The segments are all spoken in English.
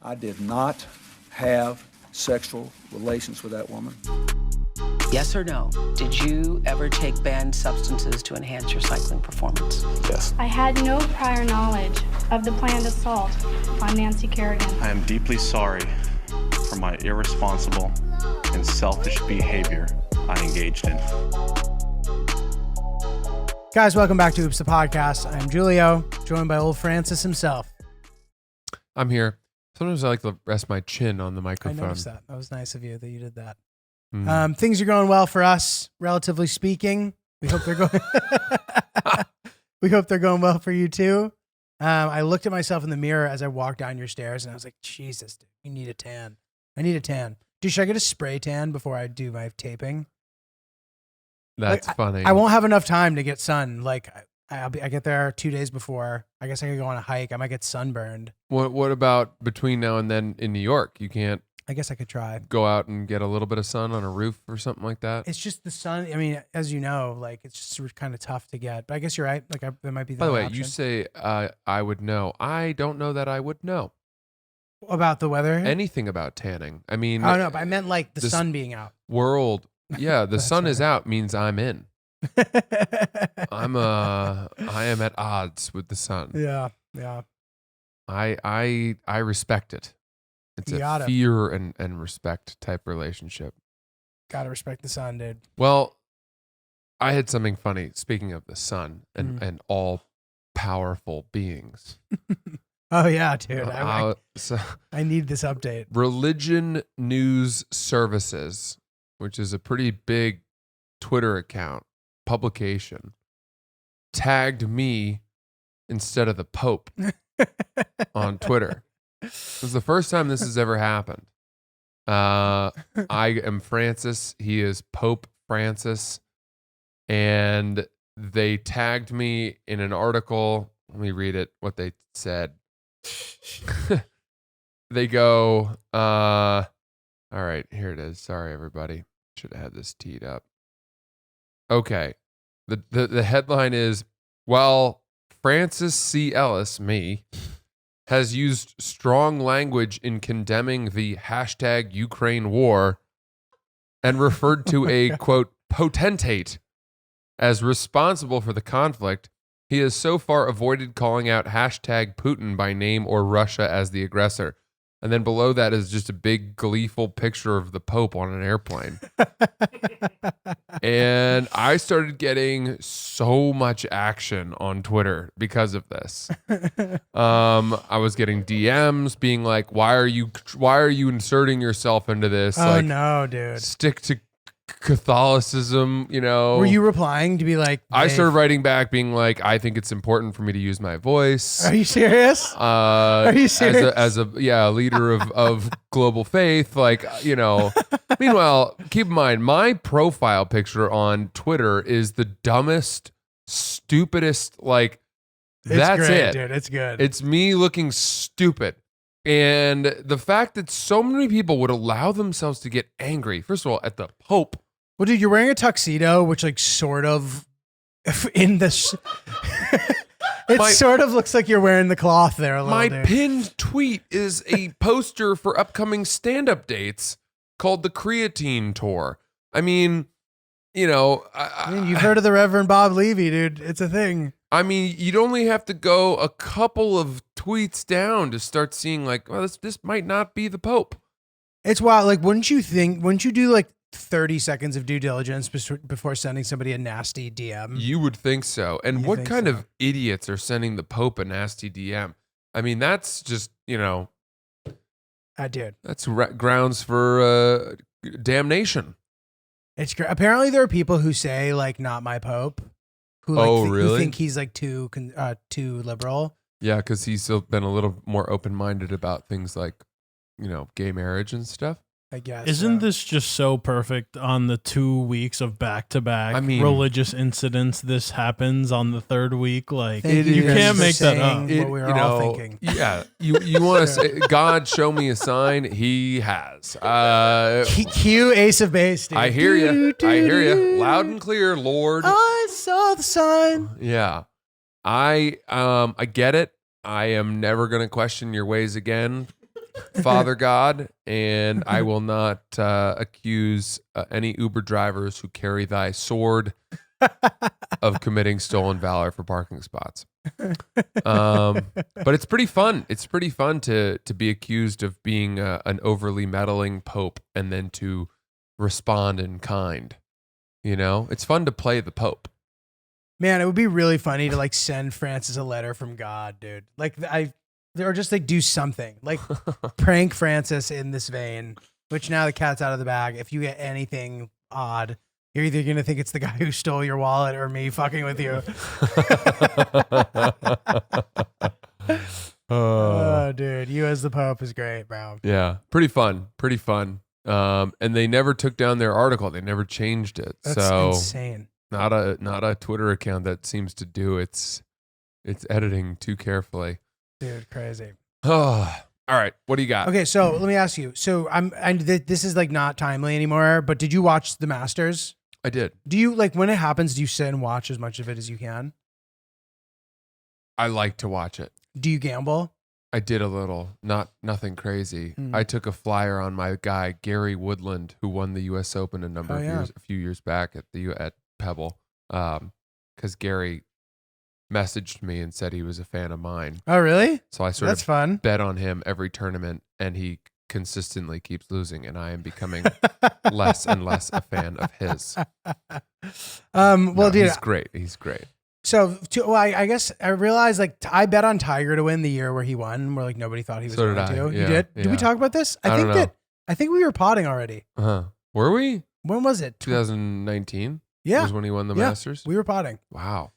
I did not have sexual relations with that woman. Yes or no? Did you ever take banned substances to enhance your cycling performance? Yes. I had no prior knowledge of the planned assault on Nancy Kerrigan. I am deeply sorry for my irresponsible and selfish behavior I engaged in. Guys, welcome back to Oops the Podcast. I'm Julio, joined by old Francis himself. I'm here. Sometimes I like to rest my chin on the microphone. I noticed that. That was nice of you that you did that. Mm. Things are going well for us, relatively speaking. We hope they're going. We hope they're going well for you too. I looked at myself in the mirror as I walked down your stairs, and I was like, "Jesus, dude, you need a tan. I need a tan. Dude, should I get a spray tan before I do my taping?" That's funny. I won't have enough time to get sun. Like I get there 2 days before. I guess I could go on a hike. I might get sunburned. What about between now and then in New York? You can't I guess I could try. go out and get a little bit of sun on a roof or something like that? It's just the sun. I mean, as you know, like it's just kind of tough to get. But I guess you're right. Like that might be the By the way, option. you say I would know. I don't know that I would know About the weather? anything about tanning. I mean, Oh, no, but I meant like the this sun being out. world. Yeah, the That's sun is right. out means I'm in. I am at odds with the sun. Yeah. I respect it. It's You a gotta. fear and respect type relationship. Gotta respect the sun, dude. Well, I had something funny. Speaking of the sun and all powerful beings. Oh, yeah, dude. So I need this update. Religion News Services, which is a pretty big Twitter account, publication, tagged me instead of the Pope on Twitter. This is the first time this has ever happened. I am Francis. He is Pope Francis. And they tagged me in an article. Let me read it, what they said. They go, all right, here it is. Sorry, everybody. Should have had this teed up. Okay. The headline is, while Francis C. Ellis, me, has used strong language in condemning the hashtag Ukraine war and referred to a, quote, potentate as responsible for the conflict, he has so far avoided calling out hashtag Putin by name or Russia as the aggressor. And then below that is just a big gleeful picture of the Pope on an airplane. And I started getting so much action on Twitter because of this. I was getting DMs being like, why are you inserting yourself into this? Oh, like, no, dude. stick to Catholicism, you know. Were you replying to be like, I Dave, started writing back being like, I think it's important for me to use my voice. Are you serious? Are you serious? As a leader of global faith, like, you know. Meanwhile, keep in mind, my profile picture on Twitter is the dumbest, stupidest, like, that's great, it. dude. It's good. It's me looking stupid. And the fact that so many people would allow themselves to get angry, first of all, at the Pope. Well, dude, you're wearing a tuxedo, which like sort of in this, sort of looks like you're wearing the cloth there a little. My dude. pinned tweet is a poster for upcoming stand-up dates called the Creatine Tour. I mean, you know, I mean, you've heard of the Reverend Bob Levy, dude. It's a thing. I mean, you'd only have to go a couple of tweets down to start seeing like, well, this might not be the Pope. It's wild. Like, wouldn't you do like 30 seconds of due diligence before sending somebody a nasty DM? You would think so. And You what think kind so? of idiots are sending the Pope a nasty DM? I mean, that's just, you know, Dude. that's grounds for damnation. It's great. Apparently there are people who say like, not my Pope, who like who really? think he's like too liberal. Yeah, because he's still been a little more open-minded about things like, you know, gay marriage and stuff. I guess. Isn't this just so perfect on the 2 weeks of back-to-back religious incidents? This happens on the third week. Like, you can't make that up. What we were all thinking. Yeah, you want to say, God, show me a sign. He has. Cue Ace of Base, dude. I hear you. I hear you. Loud and clear, Lord. I saw the sign. Yeah. I get it. I am never going to question your ways again. Father God, and I will not accuse any Uber drivers who carry thy sword of committing stolen valor for parking spots. But it's pretty fun. It's pretty fun to be accused of being an overly meddling pope and then to respond in kind. You know, it's fun to play the pope. Man, it would be really funny to like send Francis a letter from God, dude. Like or just like do something like prank Francis in this vein, which now the cat's out of the bag. If you get anything odd, you're either going to think it's the guy who stole your wallet or me fucking with you. Oh, dude, you as the Pope is great, bro. Yeah, pretty fun. Pretty fun. And they never took down their article. They never changed it. That's so insane. Not a Twitter account that seems to do its editing too carefully. Dude, crazy. Oh, all right. What do you got? Okay, so let me ask you. So this is like not timely anymore, but did you watch the Masters? I did. Do you like when it happens, do you sit and watch as much of it as you can? I like to watch it. Do you gamble? I did a little, nothing crazy. I took a flyer on my guy Gary Woodland, who won the U.S. Open a few years back at Pebble, because Gary messaged me and said he was a fan of mine. Oh, really? So I That's fun. bet on him every tournament, and he consistently keeps losing, and I am becoming less and less a fan of his. Dude, he's great. He's great. So, I guess I realized like I bet on Tiger to win the year where he won, where like nobody thought he was going to. Yeah, you did? Yeah. Did we talk about this? I think we were potting already. Were we? When was it? 2019. Yeah, was when he won the Masters. We were potting. Wow.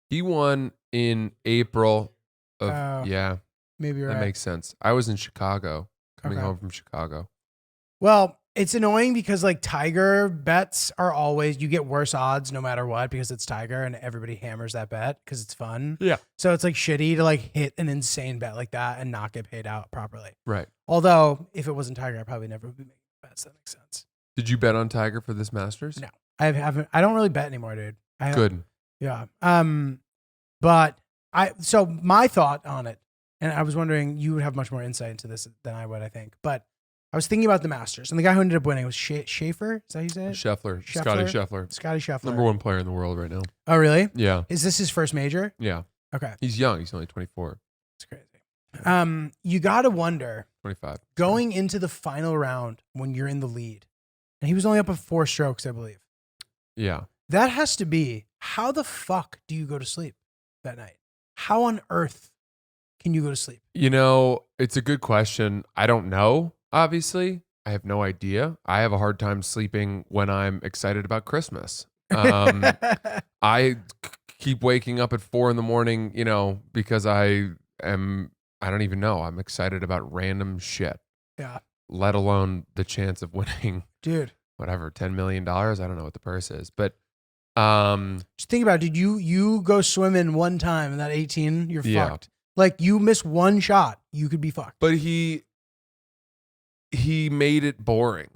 He won in April of Maybe you're that right. makes sense. I was in Chicago, coming Okay. home from Chicago. Well, it's annoying because like Tiger bets are always, you get worse odds no matter what because it's Tiger and everybody hammers that bet because it's fun. Yeah. So it's like shitty to like hit an insane bet like that and not get paid out properly. Right. Although if it wasn't Tiger, I probably never would be making bets. That makes sense. Did you bet on Tiger for this Masters? No, I haven't. I don't really bet anymore, dude. Good. Yeah. But so my thought on it, and I was wondering, you would have much more insight into this than I would, I think. But I was thinking about the Masters, and the guy who ended up winning was Schaefer. Is that how you say it? Scheffler. Scotty Scheffler. Scotty Scheffler. Number one player in the world right now. Oh, really? Yeah. Is this his first major? Yeah. Okay. He's young. He's only 24. It's crazy. You got to wonder, 25. going into the final round when you're in the lead, and he was only up at 4 strokes, I believe. Yeah. That has to be, how the fuck do you go to sleep that night? How on earth can you go to sleep? You know, it's a good question. I don't know, obviously. I have no idea. I have a hard time sleeping when I'm excited about Christmas. I keep waking up at 4 a.m, you know, because I don't even know. I'm excited about random shit. Yeah. Let alone the chance of winning, dude, whatever, $10 million. I don't know what the purse is, but just think about it, dude. You go swimming one time in that 18, you're fucked. Like you miss one shot, you could be fucked. But he made it boring.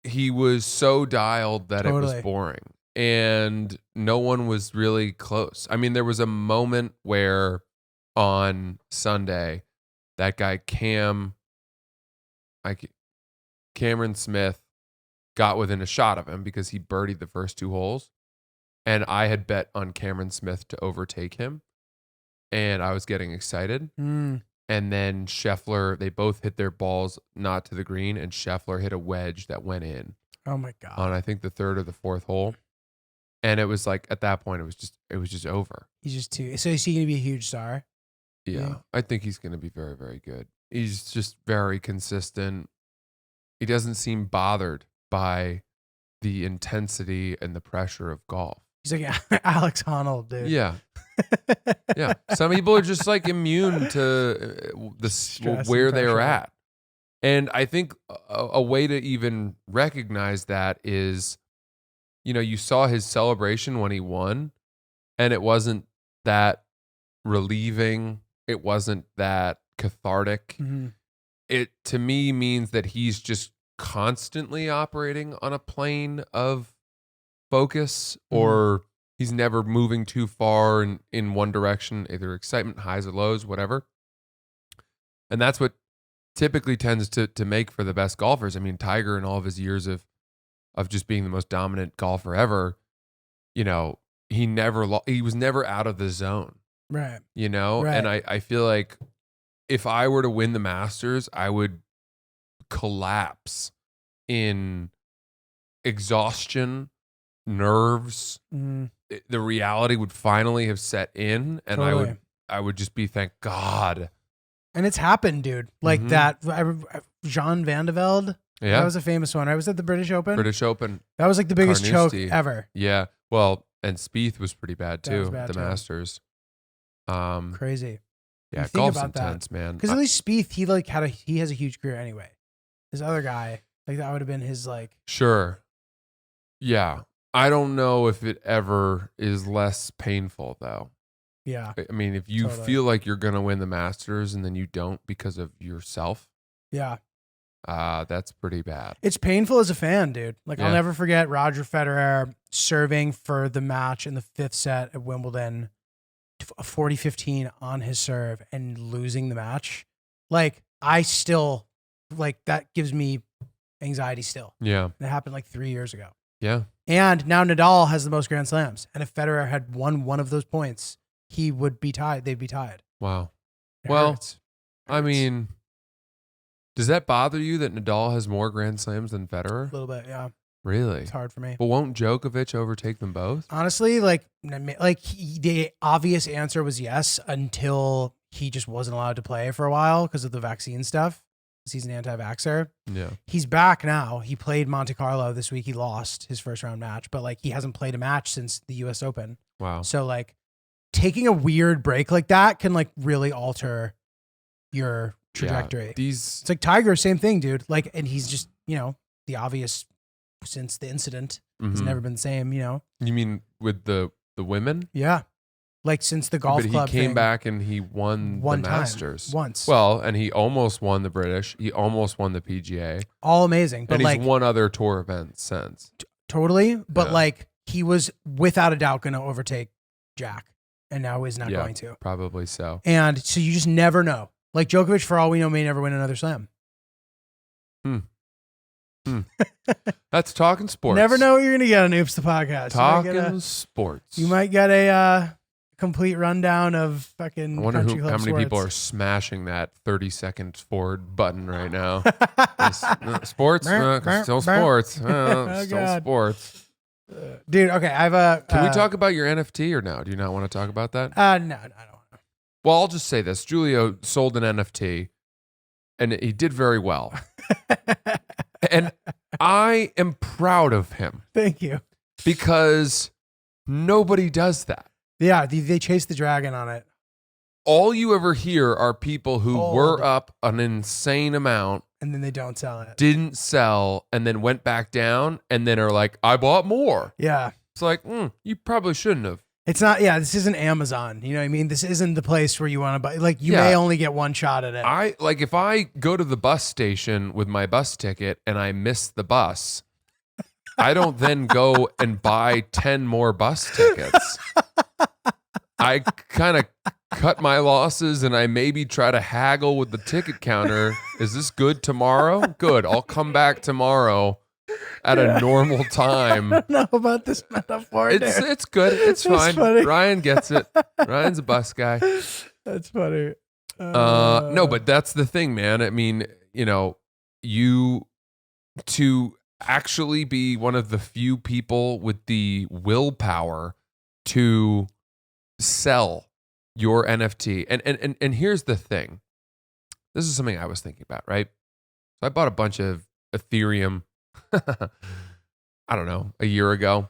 He was so dialed that it was boring, and no one was really close. I mean, there was a moment where on Sunday, that guy Cameron Smith got within a shot of him because he birdied the first 2 holes. And I had bet on Cameron Smith to overtake him. And I was getting excited. And then Scheffler, they both hit their balls not to the green. And Scheffler hit a wedge that went in. Oh my God. On I think the 3rd or the 4th hole. And it was like, at that point, it was just over. He's just too, so is he going to be a huge star? Yeah. I think he's going to be very, very good. He's just very consistent. He doesn't seem bothered by the intensity and the pressure of golf. He's like Alex Honnold, dude. Yeah. Yeah. Some people are just like immune to where they're at. And I think a way to even recognize that is, you know, you saw his celebration when he won, and it wasn't that relieving. It wasn't that cathartic. Mm-hmm. It, to me, means that he's just constantly operating on a plane of focus, or he's never moving too far in one direction, either excitement, highs or lows, whatever. And that's what typically tends to make for the best golfers. I mean, Tiger in all of his years of just being the most dominant golfer ever, you know, he was never out of the zone. Right. You know? Right. And I feel like if I were to win the Masters, I would collapse in exhaustion, nerves. The reality would finally have set in, and Totally. I would just be, thank God. And it's happened, dude. Like that. Jean Van de Velde. Yeah. That was a famous one. I was at the British Open. British Open. That was like the biggest choke Carnoustie. ever. Yeah. Well, and Spieth was pretty bad That too was at bad the too. Masters. Crazy. Yeah, You think golf's about that. intense, man. Because at least Spieth, he has a huge career anyway. This other guy, like that would have been his like. Sure. Yeah. I don't know if it ever is less painful though. Yeah. I mean, if you Totally. feel like you're going to win the Masters and then you don't because of yourself, Yeah. that's pretty bad. It's painful as a fan, dude. Like Yeah. I'll never forget Roger Federer serving for the match in the 5th set at Wimbledon, a 40-15 on his serve and losing the match. Like I still, like that gives me anxiety still. Yeah. It happened like 3 years ago. Yeah. And now Nadal has the most Grand Slams. And if Federer had won one of those points, he would be tied. They'd be tied. Wow. It Well, hurts. I mean, does that bother you that Nadal has more Grand Slams than Federer? A little bit, yeah. Really? It's hard for me. But won't Djokovic overtake them both? Honestly, the obvious answer was yes until he just wasn't allowed to play for a while because of the vaccine stuff. Because he's an anti-vaxxer. Yeah. He's back now. He played Monte Carlo this week. He lost his first round match, but like he hasn't played a match since the US Open. Wow. So like taking a weird break like that can like really alter your trajectory. Yeah, It's like Tiger, same thing, dude. Like, and he's just, you know, the obvious since the incident has Mhm. never been the same, you know? You mean with the women? Yeah. Like since the golf but club he came thing, back and he won one the time, Masters. once. Well, and he almost won the British. He almost won the PGA. All amazing. But And he's like won other tour events since. totally. But Yeah. like he was without a doubt going to overtake Jack and now is not Yeah. going to. Probably so. And so you just never know. Like Djokovic, for all we know, may never win another slam. That's talking sports. Never know what you're going to get on Oops the Podcast. Talking sports. You might get a complete rundown of fucking I wonder country club how many people are sports. smashing that 30 seconds forward button right now. Sports? Still sports. Still God. sports. Dude, okay, I have a... Can we talk about your NFT or no? Do you not want to talk about that? No, I don't want to. Well, I'll just say this. Julio sold an NFT and he did very well. And I am proud of him Thank you. because nobody does that. Yeah, they chased the dragon on it. All you ever hear are people who Old. were up an insane amount, And then they don't sell it. didn't sell, and then went back down, and then are like, I bought more. Yeah. It's like, you probably shouldn't have. It's not, this isn't Amazon. You know what I mean? This isn't the place where you want to buy. Like, you Yeah. may only get one shot at it. If I go to the bus station with my bus ticket and I miss the bus, I don't then go and buy 10 more bus tickets. I kind of cut my losses and I maybe try to haggle with the ticket counter. Is this good tomorrow? Good. I'll come back tomorrow at a normal time. I don't know about this metaphor. It's good. It's That's fine. funny. Ryan gets it. Ryan's a bus guy. That's funny. No, but that's the thing, man. I mean, you know, to actually be one of the few people with the willpower to sell your NFT. And here's the thing. This is something I was thinking about, right? So I bought a bunch of Ethereum, I don't know, a year ago.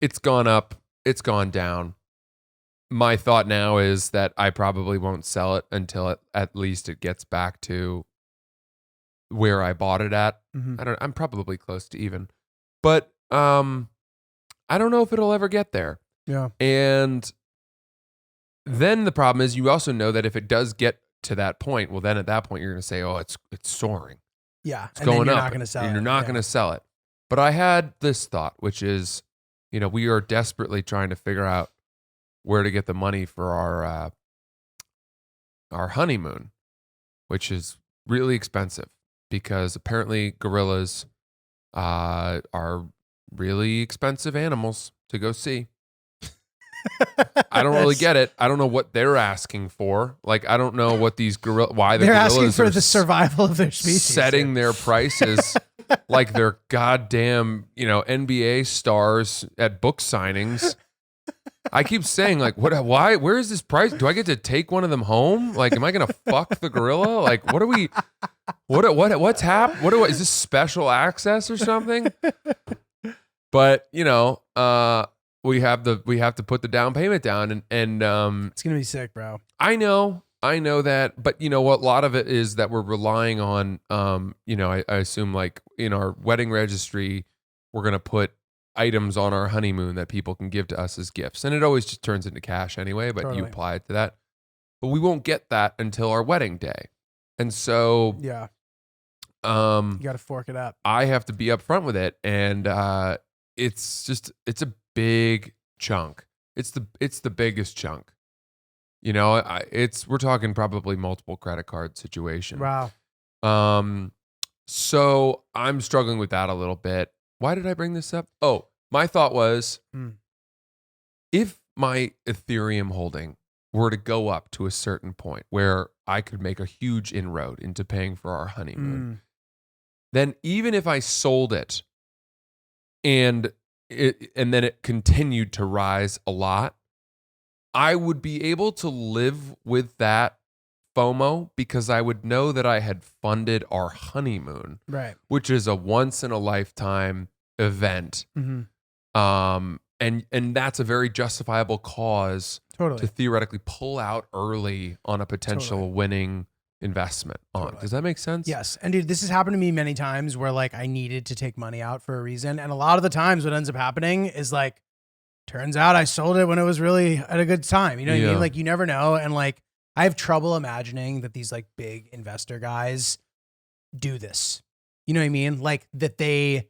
It's gone up. It's gone down. My thought now is that I probably won't sell it until at least it gets back to where I bought it at. Mhm. I'm probably close to even. But I don't know if it'll ever get there. Yeah. And then the problem is you also know that if it does get to that point, well, then at that point you're going to say, oh, it's soaring. Yeah. It's And then going you're up. not going to sell and it. you're not Yeah. going to sell it. But I had this thought, which is, you know, we are desperately trying to figure out where to get the money for our honeymoon. which is really expensive because apparently gorillas are really expensive animals to go see. I don't really get it. I don't know what they're asking for. Like, I don't know what these why they're gorillas asking for are the survival of their species, setting their prices like they're goddamn, NBA stars at book signings. I keep saying, like, why, where is this price? Do I get to take one of them home? Like, am I going to fuck the gorilla? Like, what's happened? Is this special access or something? But, we have to put the down payment down and it's going to be sick, bro. I know that, but you know what? A lot of it is that we're relying on, I assume like in our wedding registry, we're going to put items on our honeymoon that people can give to us as gifts. And it always just turns into cash anyway, but Totally. you apply it to that. But we won't get that until our wedding day. And so, Yeah. You got to fork it up. I have to be upfront with it. And it's a big chunk. It's the biggest chunk. We're talking probably multiple credit card situation. Wow. So I'm struggling with that a little bit. Why did I bring this up? Oh, my thought was, if my Ethereum holding were to go up to a certain point where I could make a huge inroad into paying for our honeymoon, then even if I sold it and then it continued to rise a lot, I would be able to live with that FOMO because I would know that I had funded our honeymoon, Right. which is a once in a lifetime event. And that's a very justifiable cause Totally. to theoretically pull out early on a potential winning investment on. Totally. Does that make sense? Yes. And dude, this has happened to me many times where like I needed to take money out for a reason. And a lot of the times what ends up happening is like, turns out I sold it when it was really at a good time. You know what I mean? Like you never know. And like, I have trouble imagining that these like big investor guys do this. You know what I mean? Like that they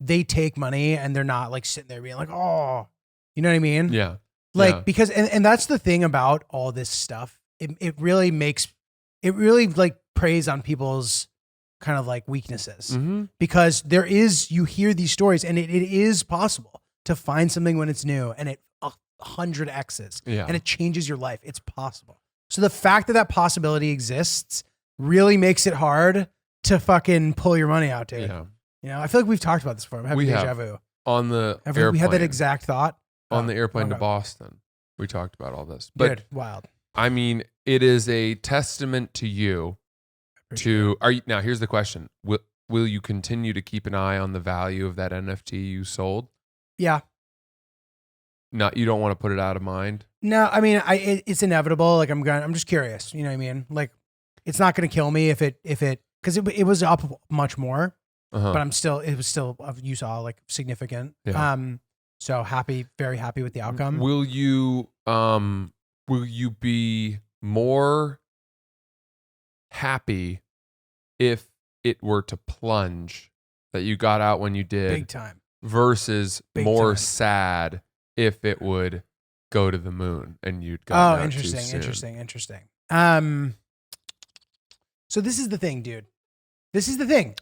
take money and they're not like sitting there being like, oh, you know what I mean? Yeah. Like, because, and that's the thing about all this stuff. It really like preys on people's kind of like weaknesses because you hear these stories and it is possible to find something when it's new and it 100x's and it changes your life. It's possible. So the fact that possibility exists really makes it hard to fucking pull your money out, dude. Yeah. I feel like we've talked about this before. I'm having deja vu. On the airplane. We had that exact thought. On the airplane to Boston. We talked about all this. But dude, wild. I mean, it is a testament to you now here's the question. Will you continue to keep an eye on the value of that NFT you sold? Yeah. You don't want to put it out of mind? No, I mean, it's inevitable. Like I'm just curious. You know what I mean? Like, it's not going to kill me if it, because it was up much more, but it was still, you saw like significant. Yeah. So very happy with the outcome. Will you be more happy if it were to plunge that you got out when you did Big time. versus more sad if it would go to the moon and you'd go out too soon? Interesting. So this is the thing, dude. This is the thing.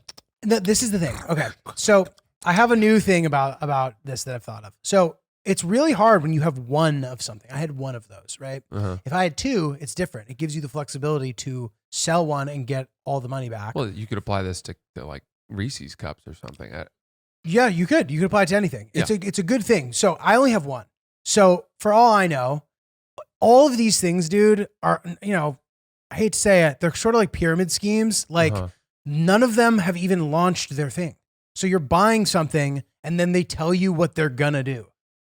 Okay. So I have a new thing about this that I've thought of. So it's really hard when you have one of something. I had one of those, right? If I had two, it's different. It gives you the flexibility to sell one and get all the money back. Well, you could apply this to like Reese's cups or something. Yeah, you could. You could apply it to anything. It's a good thing. So I only have one. So for all I know, all of these things, dude, are, I hate to say it, they're sort of like pyramid schemes. Like none of them have even launched their thing. So you're buying something and then they tell you what they're gonna do.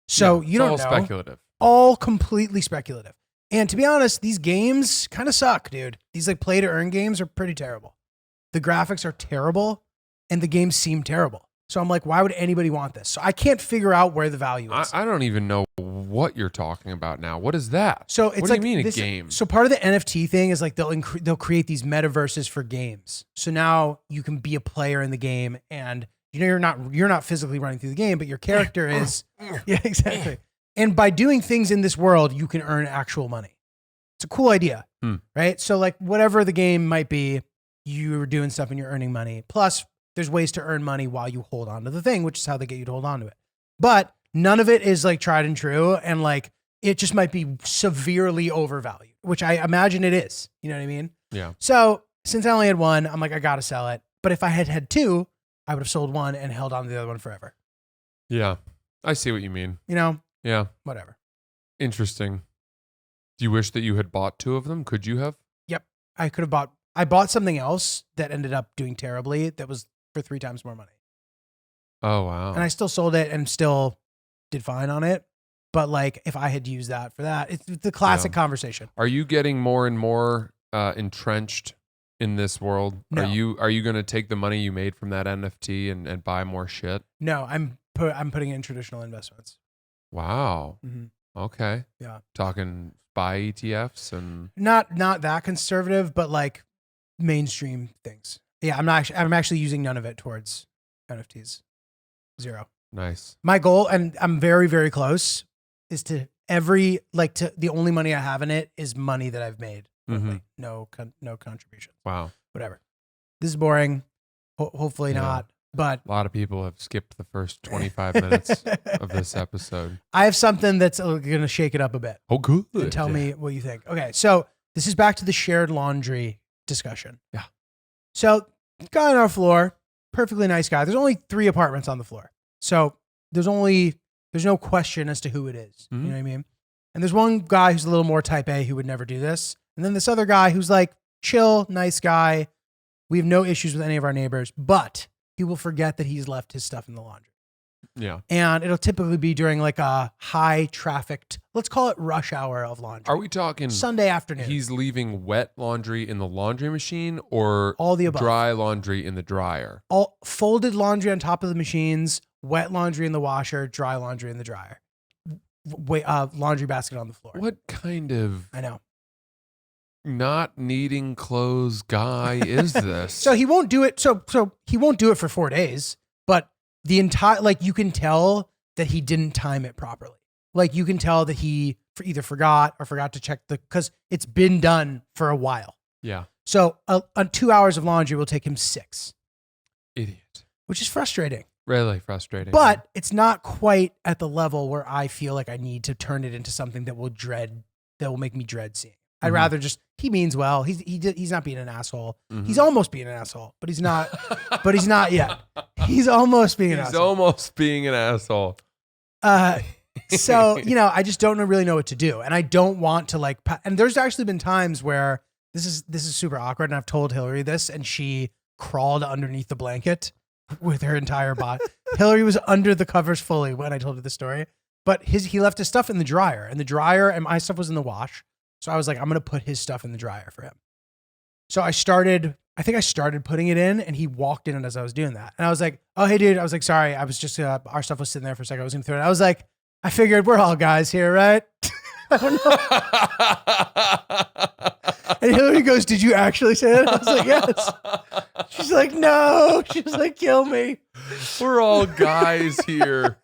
So you don't know. All speculative. All completely speculative. And to be honest, these games kind of suck, dude. These like play to earn games are pretty terrible. The graphics are terrible and the games seem terrible. So I'm like, why would anybody want this? So I can't figure out where the value is. I don't even know what you're talking about now. What is that? So it's what do you mean a game? So part of the NFT thing is like they'll create these metaverses for games. So now you can be a player in the game, and you're not physically running through the game, but your character is. Yeah, exactly. And by doing things in this world, you can earn actual money. It's a cool idea, Hmm. right? So like whatever the game might be, you're doing stuff and you're earning money. Plus, there's ways to earn money while you hold on to the thing, which is how they get you to hold on to it. But none of it is like tried and true, and like it just might be severely overvalued, which I imagine it is. You know what I mean? Yeah. So since I only had one, I'm like, I gotta sell it. But if I had had two, I would have sold one and held on to the other one forever. Yeah. I see what you mean. You know? Yeah. Whatever. Interesting. Do you wish that you had bought two of them? Could you have? Yep. I bought something else that ended up doing terribly that was for 3 times more money. Oh, wow. And I still sold it and still did fine on it. But like if I had used that for that, it's the classic conversation. Are you getting more and more entrenched in this world? No. Are you going to take the money you made from that NFT and buy more shit? No, I'm putting it in traditional investments. Wow. Mm-hmm. Okay. Yeah. Talking SPY ETFs and not that conservative, but like mainstream things. Yeah, I'm actually using none of it towards NFTs. 0. nice. My goal, and I'm very, very close, is to the only money I have in it is money that I've made. Mm-hmm. No contribution. Wow. Whatever. This is boring. Hopefully Yeah. not. But A lot of people have skipped the first 25 minutes of this episode. I have something that's going to shake it up a bit. Oh, good. And tell me what you think. Okay, so this is back to the shared laundry discussion. Yeah. So guy on our floor, perfectly nice guy. There's only 3 apartments on the floor. So there's no question as to who it is. Mm-hmm. You know what I mean? And there's one guy who's a little more type A who would never do this. And then this other guy who's like chill, nice guy. We have no issues with any of our neighbors, but he will forget that he's left his stuff in the laundry. Yeah. And it'll typically be during like a high trafficked, let's call it rush hour of laundry. Are we talking Sunday afternoon? he's leaving wet laundry in the laundry machine or All the above. dry laundry in the dryer? All folded laundry on top of the machines, wet laundry in the washer, dry laundry in the dryer. Laundry basket on the floor. What kind of I know. not needing clothes guy is this? So he won't do it. So he won't do it for 4 days, but the entire, like you can tell that he didn't time it properly. Like you can tell that he either forgot to check cause it's been done for a while. Yeah. So 2 hours of laundry will take him 6, Idiot. which is frustrating. Really frustrating. But it's not quite at the level where I feel like I need to turn it into something that will make me dread seeing. I'd rather just, he means well. He's not being an asshole. Mhm. He's almost being an asshole, but he's not, but he's not yet. He's almost being an He's asshole. almost being an asshole. So, I just don't really know what to do. And I don't want to and there's actually been times where this is super awkward. And I've told Hillary this and she crawled underneath the blanket with her entire body. Hillary was under the covers fully when I told her the story, but he left his stuff in the dryer and my stuff was in the wash. So I was like, I'm going to put his stuff in the dryer for him. So I started putting it in and he walked in as I was doing that. And I was like, oh, hey dude. I was like, sorry. I was just, our stuff was sitting there for a second. I was going to throw it. I was like, I figured we're all guys here, right? I don't know. And Hillary goes, did you actually say that? I was like, yes. She's like, no. She's like, kill me. We're all guys here.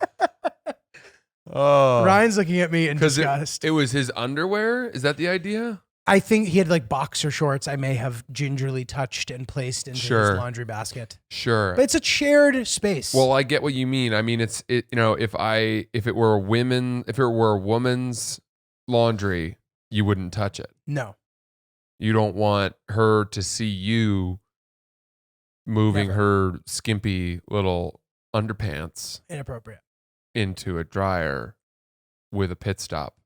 Oh, Ryan's looking at me in because disgust. it was his underwear. Is that the idea? I think he had like boxer shorts I may have gingerly touched and placed into his laundry basket. Sure. But it's a shared space. Well, I get what you mean. I mean, if it were a woman's laundry, you wouldn't touch it. No. You don't want her to see you moving her skimpy little underpants Inappropriate. into a dryer with a pit stop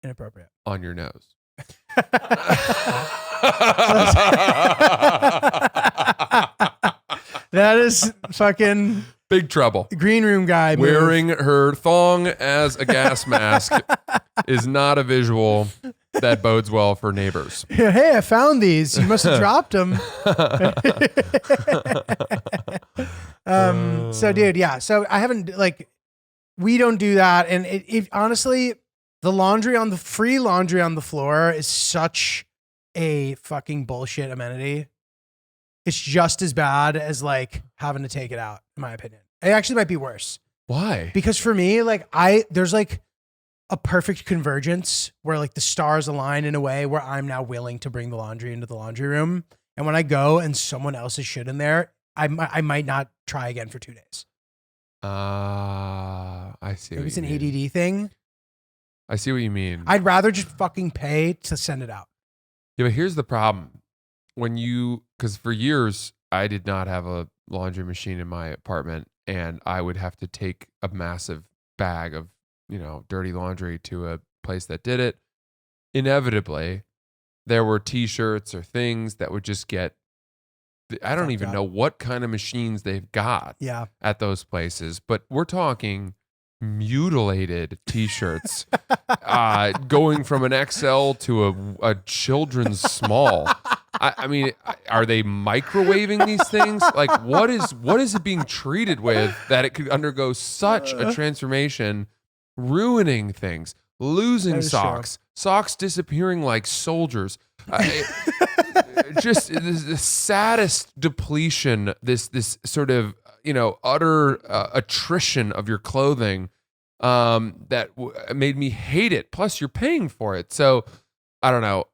Inappropriate. on your nose. That is fucking Big trouble. green room guy move. Wearing her thong as a gas mask is not a visual that bodes well for neighbors. Hey, I found these. You must have dropped them. So dude, yeah. So I haven't we don't do that. And it honestly, the free laundry on the floor is such a fucking bullshit amenity. It's just as bad as having to take it out, in my opinion. It actually might be worse. Why? Because for me, there's a perfect convergence where like the stars align in a way where I'm now willing to bring the laundry into the laundry room. And when I go and someone else's shit in there, I might not try again for 2 days. I see. Maybe it's an ADD thing. I see what you mean. I'd rather just fucking pay to send it out. Yeah, but here's the problem. Because for years, I did not have a laundry machine in my apartment, and I would have to take a massive bag of, dirty laundry to a place that did it. Inevitably, there were t-shirts or things that would just get, I don't even know what kind of machines they've got at those places, but we're talking mutilated t-shirts going from an XL to a children's small. I mean, are they microwaving these things? Like, what is it being treated with that it could undergo such a transformation, ruining things, losing socks disappearing like soldiers, just the saddest depletion, this sort of utter attrition of your clothing that made me hate it. Plus, you're paying for it, so. I don't know.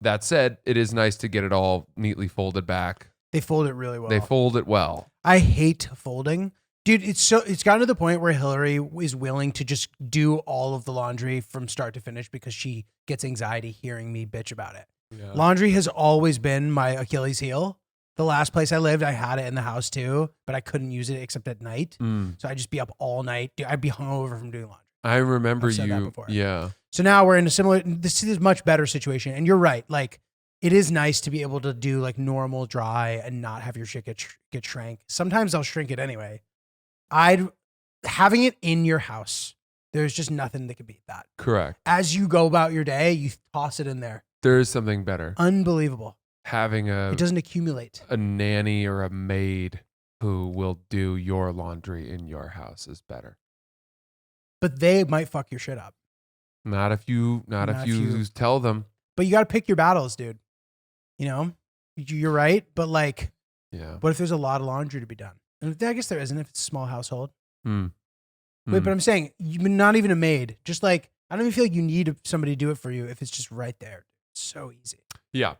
That said, it is nice to get it all neatly folded back. They fold it really well. They fold it well. I hate folding. Dude, it's gotten to the point where Hillary is willing to just do all of the laundry from start to finish because she gets anxiety hearing me bitch about it. Yeah. Laundry has always been my Achilles heel. The last place I lived, I had it in the house too, but I couldn't use it except at night. So I'd just be up all night. Dude, I'd be hungover from doing laundry. I remember I've said that before. Yeah. So now we're in this is a much better situation. And you're right. Like, it is nice to be able to do like normal dry and not have your shit get shrank. Sometimes I'll shrink it anyway. Having it in your house, there's just nothing that can beat that. Correct. As you go about your day, you toss it in there. There is something better. Unbelievable. Having it doesn't accumulate. A nanny or a maid who will do your laundry in your house is better. But they might fuck your shit up. Not if you tell them. But you got to pick your battles, dude. You're right. But like, what if there's a lot of laundry to be done? And I guess there isn't if it's a small household. Wait, but I'm saying, not even a maid. Just like, I don't even feel like you need somebody to do it for you if it's just right there. It's so easy. Yeah.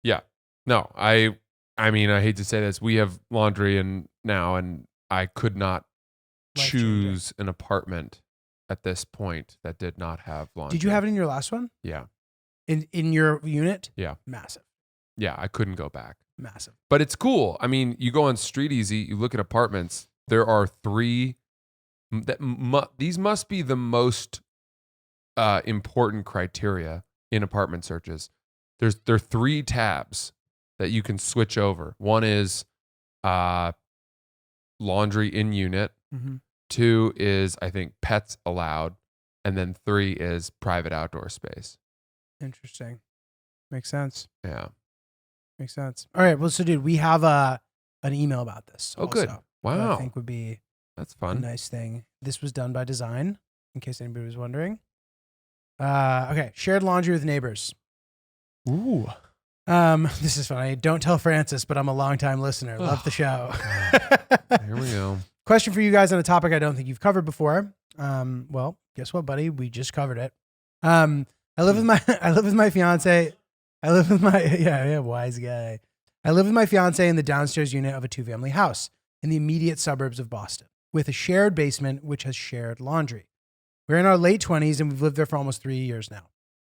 Yeah. No, I mean, I hate to say this. We have laundry and I could not choose an apartment at this point that did not have laundry. Did you have it in your last one? Yeah. In your unit? Yeah. Massive. Yeah, I couldn't go back. Massive. But it's cool. I mean, you go on Street Easy, you look at apartments. There are 3 these must be the most important criteria in apartment searches. There are 3 tabs that you can switch over. One is laundry in unit. Mm-hmm. 2 is, I think, pets allowed. And then 3 is private outdoor space. Interesting. Makes sense. Yeah. Makes sense. All right. Well, so dude, we have an email about this. Oh, good. Wow. I think would be that's fun. A nice thing. This was done by design, in case anybody was wondering. Okay. Shared laundry with neighbors. Ooh. This is funny. Don't tell Francis, but I'm a longtime listener. Love the show. Here we go. Question for you guys on a topic I don't think you've covered before. Well, guess what, buddy? We just covered it. I live with my fiance. Wise guy. I live with my fiance in the downstairs unit of a 2-family house in the immediate suburbs of Boston with a shared basement which has shared laundry. We're in our late 20s and we've lived there for almost 3 years now.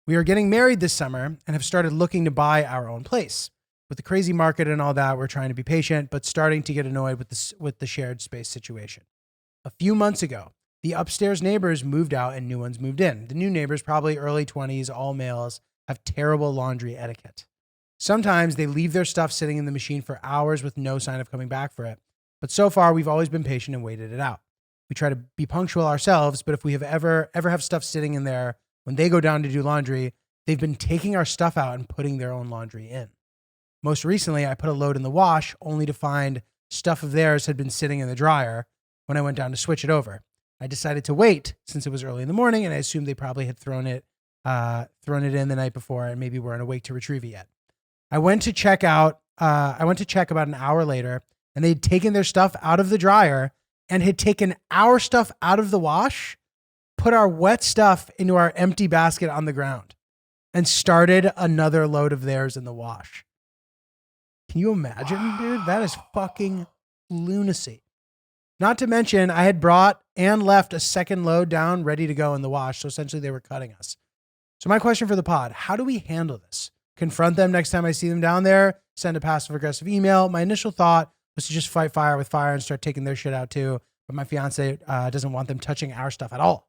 We are getting married this summer and have started looking to buy our own place. With the crazy market and all that, we're trying to be patient, but starting to get annoyed with the shared space situation. A few months ago, the upstairs neighbors moved out and new ones moved in. The new neighbors, probably early 20s, all males, have terrible laundry etiquette. Sometimes they leave their stuff sitting in the machine for hours with no sign of coming back for it. But so far, we've always been patient and waited it out. We try to be punctual ourselves, but if we have ever have stuff sitting in there when they go down to do laundry, they've been taking our stuff out and putting their own laundry in. Most recently, I put a load in the wash only to find stuff of theirs had been sitting in the dryer when I went down to switch it over. I decided to wait since it was early in the morning and I assumed they probably had thrown it in the night before and maybe weren't awake to retrieve it yet. I went to check about an hour later and they'd taken their stuff out of the dryer and had taken our stuff out of the wash, put our wet stuff into our empty basket on the ground and started another load of theirs in the wash. Can you imagine, dude? That is fucking lunacy. Not to mention, I had brought and left a second load down ready to go in the wash. So essentially they were cutting us. So my question for the pod, how do we handle this? Confront them next time I see them down there, send a passive aggressive email. My initial thought was to just fight fire with fire and start taking their shit out too. But my fiance doesn't want them touching our stuff at all,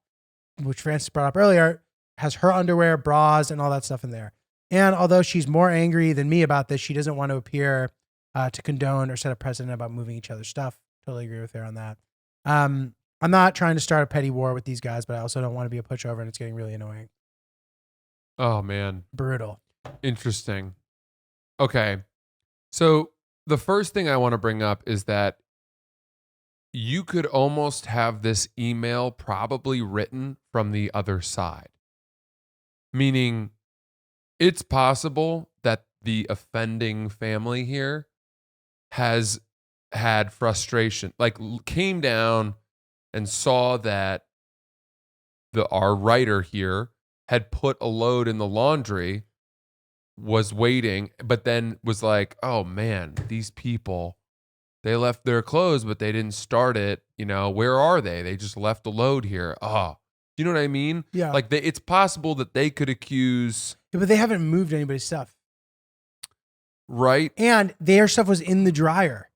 which Francis brought up earlier, has her underwear, bras, and all that stuff in there. And although she's more angry than me about this, she doesn't want to appear to condone or set a precedent about moving each other's stuff. Totally agree with her on that. I'm not trying to start a petty war with these guys, but I also don't want to be a pushover, and it's getting really annoying. Oh, man. Brutal. Interesting. Okay. So the first thing I want to bring up is that you could almost have this email probably written from the other side. Meaning, it's possible that the offending family here has had frustration, like came down and saw that our writer here had put a load in the laundry, was waiting, but then was like, oh man, these people, they left their clothes, but they didn't start it. You know, where are they? They just left a load here. Oh, you know what I mean? Yeah. Like it's possible that they could accuse. Yeah, but they haven't moved anybody's stuff. Right. And their stuff was in the dryer.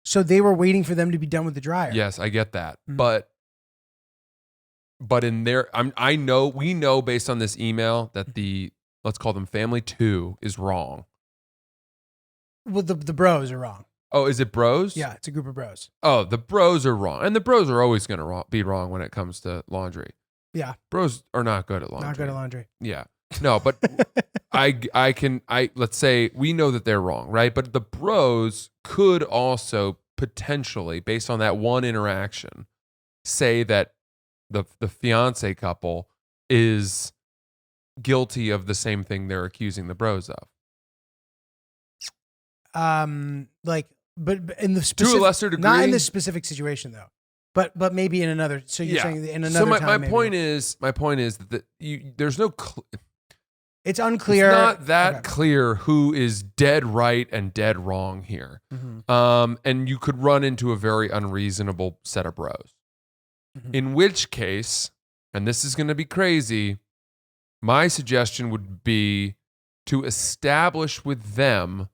So they were waiting for them to be done with the dryer. Yes, I get that. Mm. But in there, we know based on this email that let's call them family 2 is wrong. Well, the bros are wrong. Oh, is it bros? Yeah, it's a group of bros. Oh, the bros are wrong. And the bros are always going to be wrong when it comes to laundry. Yeah. Bros are not good at laundry. Not good at laundry. Yeah. No, but let's say we know that they're wrong, right? But the bros could also potentially, based on that one interaction, say that the fiance couple is guilty of the same thing they're accusing the bros of. But in the specific, to a lesser degree, not in this specific situation though. But maybe in another. So you're saying in another. So time, my point is that there's no. It's unclear. It's not that clear who is dead right and dead wrong here. Mm-hmm. And you could run into a very unreasonable set of bros. Mm-hmm. In which case, and this is going to be crazy, my suggestion would be to establish with them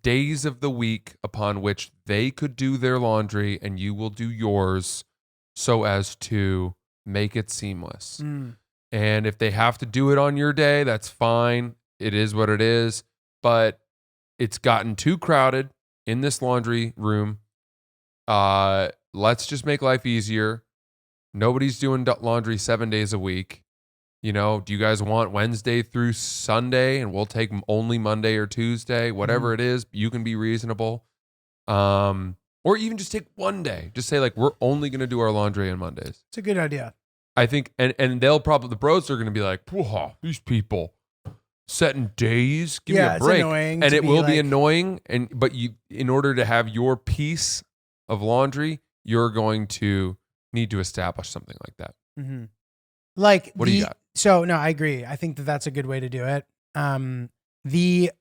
days of the week upon which they could do their laundry and you will do yours so as to make it seamless. Mm. And if they have to do it on your day, that's fine. It is what it is. But it's gotten too crowded in this laundry room. Let's just make life easier. Nobody's doing laundry 7 days a week. You know, do you guys want Wednesday through Sunday and we'll take only Monday or Tuesday? Whatever it is, you can be reasonable. Or even just take one day. Just say like, we're only going to do our laundry on Mondays. It's a good idea. I think, and they'll probably, the bros are going to be like, whoa, these people setting days, give me a break. It's annoying and it will be annoying. But you, in order to have your piece of laundry, you're going to need to establish something like that. Mm-hmm. Like, what do you got? So no, I agree. I think that that's a good way to do it. The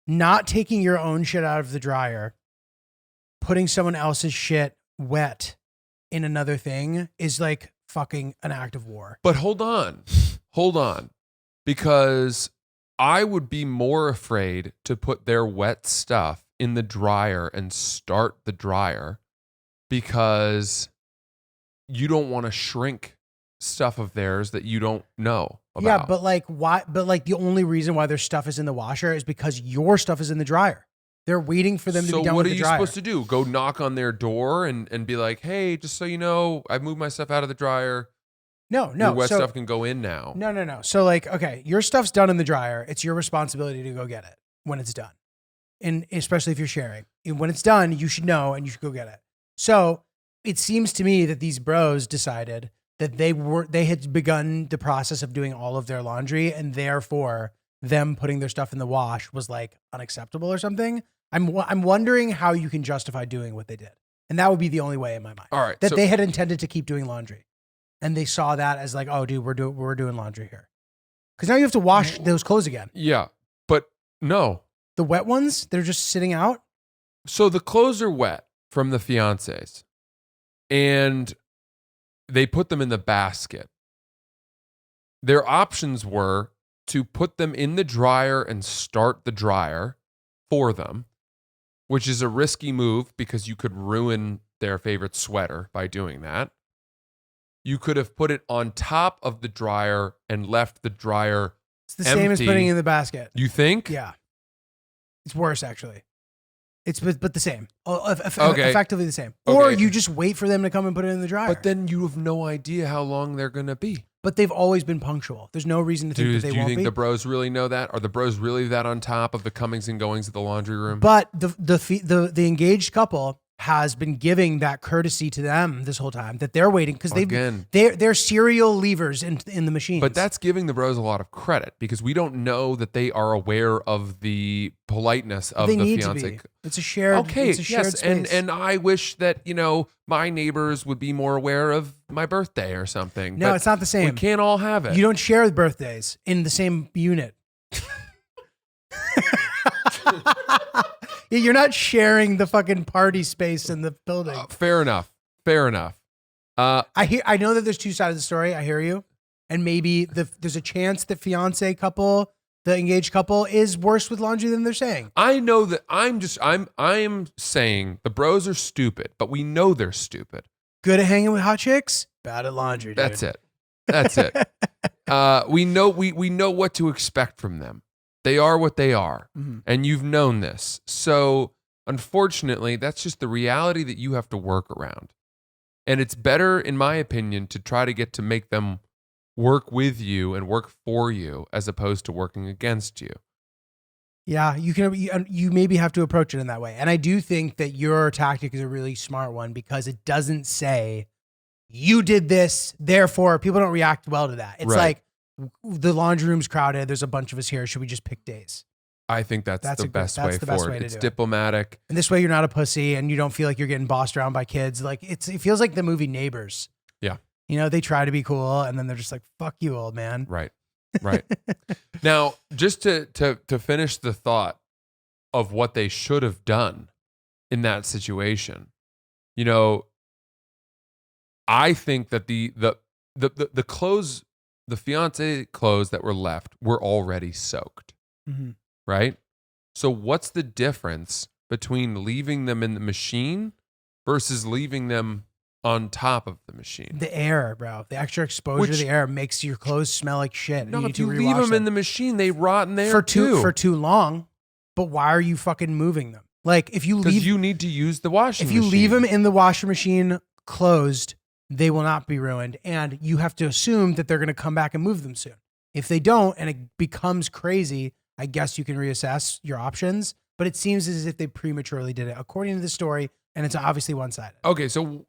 not taking your own shit out of the dryer, putting someone else's shit wet in another thing is like fucking an act of war. But hold on, because I would be more afraid to put their wet stuff in the dryer and start the dryer because you don't want to shrink stuff of theirs that you don't know about. Yeah, but like why? But like the only reason why their stuff is in the washer is because your stuff is in the dryer. They're waiting for them to be done with the dryer. So what are you supposed to do? Go knock on their door and be like, hey, just so you know, I've moved my stuff out of the dryer. No. Your wet stuff can go in now. No. So like, okay, your stuff's done in the dryer. It's your responsibility to go get it when it's done. And especially if you're sharing. When it's done, you should know and you should go get it. So it seems to me that these bros decided that they had begun the process of doing all of their laundry and therefore them putting their stuff in the wash was like unacceptable or something. I'm wondering how you can justify doing what they did. And that would be the only way in my mind. All right. That they had intended to keep doing laundry. and they saw that as like, oh, dude, we're doing laundry here. Because now you have to wash those clothes again. Yeah, but no. The wet ones, they're just sitting out. So the clothes are wet from the fiancés, and they put them in the basket. Their options were to put them in the dryer and start the dryer for them, which is a risky move because you could ruin their favorite sweater by doing that. You could have put it on top of the dryer and left the dryer It's the same as putting it in the basket. You think? Yeah. It's worse, actually. It's but the same. Okay. Effectively the same. Okay. Or you just wait for them to come and put it in the dryer. But then you have no idea how long they're going to be. But they've always been punctual. There's no reason to think that they Do you won't think be. the bros really know that? Are the bros really that on top of the comings and goings of the laundry room? But the engaged couple has been giving that courtesy to them this whole time that they're waiting because they're serial leavers in the machines. But that's giving the bros a lot of credit because we don't know that they are aware of the politeness of they the need fiance. to be. It's a shared. Okay, it's a shared yes, space. and I wish that my neighbors would be more aware of my birthday or something. No, but it's not the same. We can't all have it. You don't share birthdays in the same unit. You're not sharing the fucking party space in the building. Fair enough. Fair enough. I know that there's two sides of the story. I hear you, and maybe there's a chance the fiance couple, the engaged couple, is worse with laundry than they're saying. I know that I'm saying the bros are stupid, but we know they're stupid. Good at hanging with hot chicks, bad at laundry. Dude. That's it. That's it. We know what to expect from them. They are what they are, and you've known this. So, unfortunately, that's just the reality that you have to work around. And it's better, in my opinion, to try to get to make them work with you and work for you as opposed to working against you. Yeah, you maybe have to approach it in that way. And I do think that your tactic is a really smart one because it doesn't say you did this, therefore people don't react well to that. It's like the laundry room's crowded. There's a bunch of us here. Should we just pick days? I think that's the best way forward. It's diplomatic. And this way you're not a pussy and you don't feel like you're getting bossed around by kids. Like it feels like the movie Neighbors. Yeah. They try to be cool and then they're just like, fuck you, old man. Right. Right. Now, just to finish the thought of what they should have done in that situation, I think that the clothes, the fiance clothes that were left were already soaked. Mm-hmm. Right? So what's the difference between leaving them in the machine versus leaving them on top of the machine? The air, bro. The extra exposure to the air makes your clothes smell like shit. No, if you leave them in the machine, they rot in there for too long. But why are you fucking moving them? Like if you leave, because you need to use the washing machine. If you leave them in the washing machine closed, they will not be ruined, and you have to assume that they're going to come back and move them soon. If they don't, and it becomes crazy, I guess you can reassess your options. But it seems as if they prematurely did it, according to the story, and it's obviously one-sided. Okay, so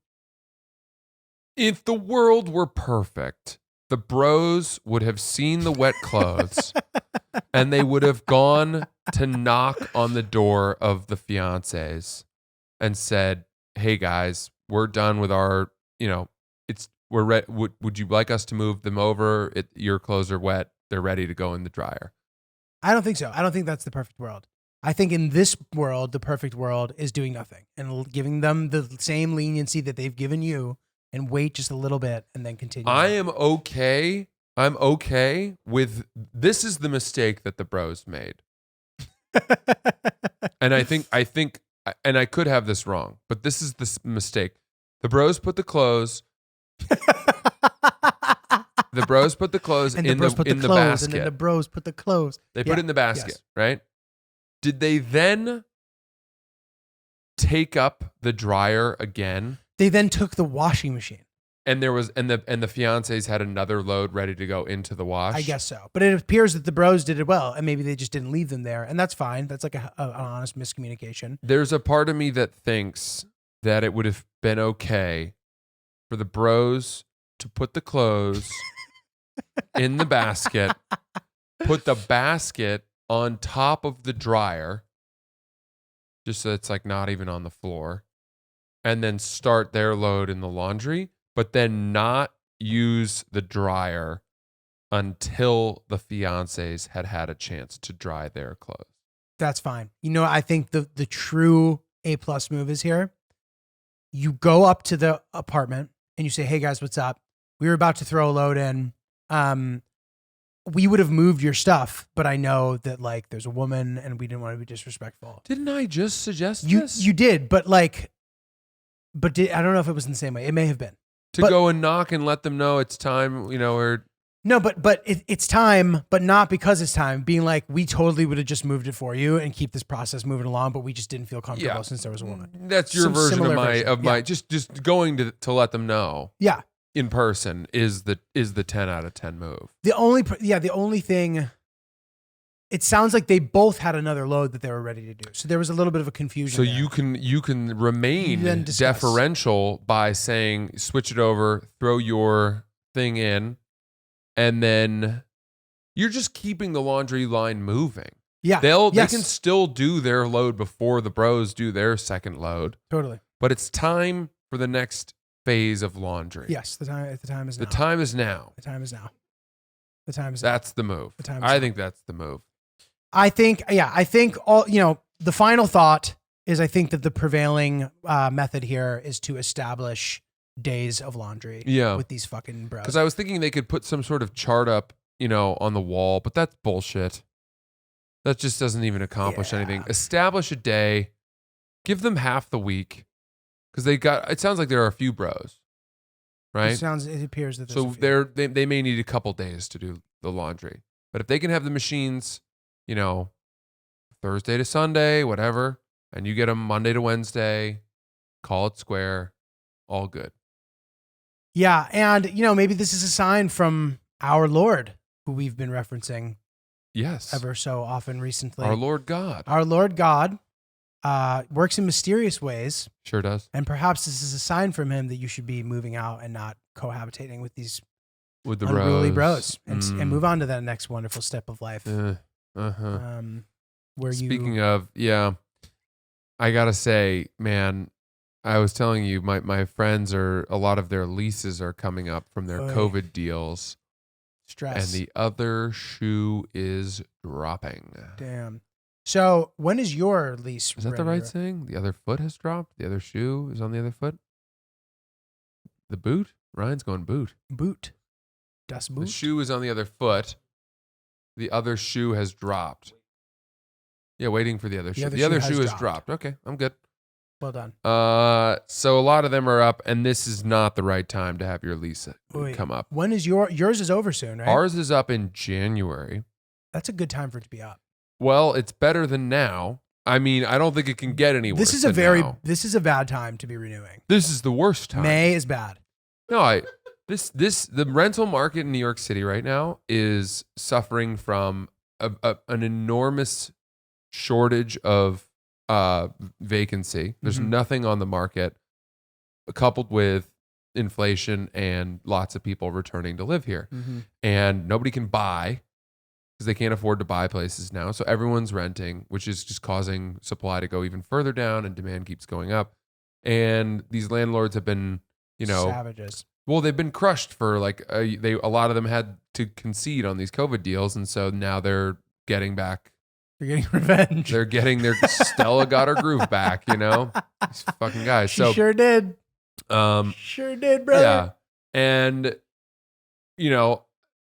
if the world were perfect, the bros would have seen the wet clothes and they would have gone to knock on the door of the fiancés and said, hey guys, we're done with our, would you like us to move them over? Your clothes are wet. They're ready to go in the dryer. I don't think so. I don't think that's the perfect world. I think in this world, the perfect world is doing nothing and giving them the same leniency that they've given you and wait just a little bit and then continue. I'm okay with this is the mistake that the bros made. And I think, and I could have this wrong, but this is the mistake. The bros put the clothes. The bros put the clothes in the basket. And then the bros put the clothes. They put it in the basket, right? Did they then take up the dryer again? They then took the washing machine. And there was and the fiancés had another load ready to go into the wash. I guess so. But it appears that the bros did it well, and maybe they just didn't leave them there, and that's fine. That's like an honest miscommunication. There's a part of me that thinks that it would have been okay for the bros to put the clothes in the basket, put the basket on top of the dryer, just so it's like not even on the floor, and then start their load in the laundry, but then not use the dryer until the fiancés had a chance to dry their clothes. That's fine. I think the true A+ move is here. You go up to the apartment and you say, "Hey guys, what's up? We were about to throw a load in. We would have moved your stuff, but I know that like there's a woman and we didn't want to be disrespectful." Didn't I just suggest this? You did, but I don't know if it was in the same way. It may have been. To go and knock and let them know it's time, or No, but it's time, but not because it's time. Being like, we totally would have just moved it for you and keep this process moving along, but we just didn't feel comfortable since there was a woman. That's your version of my just going to let them know. Yeah. In person is the 10 out of 10 move. The only thing, it sounds like they both had another load that they were ready to do. So there was a little bit of a confusion. So there. you can remain deferential by saying, switch it over, throw your thing in, and then you're just keeping the laundry line moving. Yeah. They can still do their load before the bros do their second load. Totally. But it's time for the next phase of laundry. Yes, the time is now. The time is now. The time is now. The time is That's the move. The time is I now. think that's the move. I think all, the final thought is I think that the prevailing method here is to establish days of laundry with these fucking bros. Because I was thinking they could put some sort of chart up, on the wall, but that's bullshit. That just doesn't even accomplish anything. Establish a day, give them half the week, because it sounds like there are a few bros, right? It appears that there's a few. They may need a couple days to do the laundry. But if they can have the machines, Thursday to Sunday, whatever, and you get them Monday to Wednesday, call it square, all good. Yeah, and maybe this is a sign from our Lord, who we've been referencing ever so often recently. Our Lord God. Our Lord God works in mysterious ways. Sure does. And perhaps this is a sign from him that you should be moving out and not cohabitating with these the unruly bros and move on to that next wonderful step of life. Speaking of, I gotta say, man, I was telling you, my friends a lot of their leases are coming up from their COVID deals. Stress. And the other shoe is dropping. Damn. So when is your lease? Is that the right saying? The other foot has dropped? The other shoe is on the other foot? The boot? Ryan's going boot. Boot. Das Boot. The shoe is on the other foot. The other shoe has dropped. Yeah, waiting for the other shoe. The other shoe has dropped. Okay, I'm good. Well done. So a lot of them are up, and this is not the right time to have your lease come up. When is yours is over soon, right? Ours is up in January. That's a good time for it to be up. Well, it's better than now. I mean, I don't think it can get any worse. This is a bad time to be renewing. This is the worst time. May is bad. No, the rental market in New York City right now is suffering from an enormous shortage of vacancy. There's nothing on the market, coupled with inflation and lots of people returning to live here. And nobody can buy because they can't afford to buy places now. So everyone's renting, which is just causing supply to go even further down and demand keeps going up. And these landlords have been, savages. Well, they've been crushed for a lot of them had to concede on these COVID deals. And so now they're getting back. They're getting revenge. They're getting their Stella got her groove back, These fucking guys. She sure did. Sure did, brother. Yeah. And,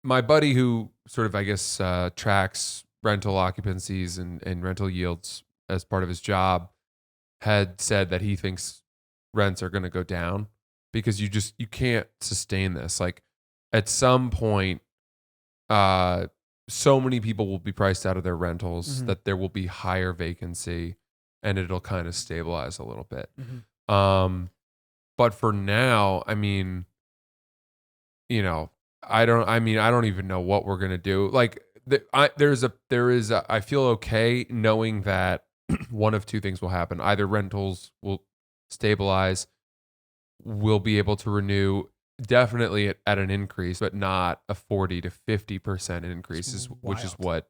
my buddy who sort of, I guess, tracks rental occupancies and rental yields as part of his job had said that he thinks rents are going to go down because you can't sustain this. Like at some point, so many people will be priced out of their rentals that there will be higher vacancy and it'll kind of stabilize a little bit. But for now, I mean, I don't even know what we're going to do. Like I feel okay knowing that one of two things will happen. Either rentals will stabilize, we'll be able to renew definitely at an increase, but not a 40 to 50% increase, which is what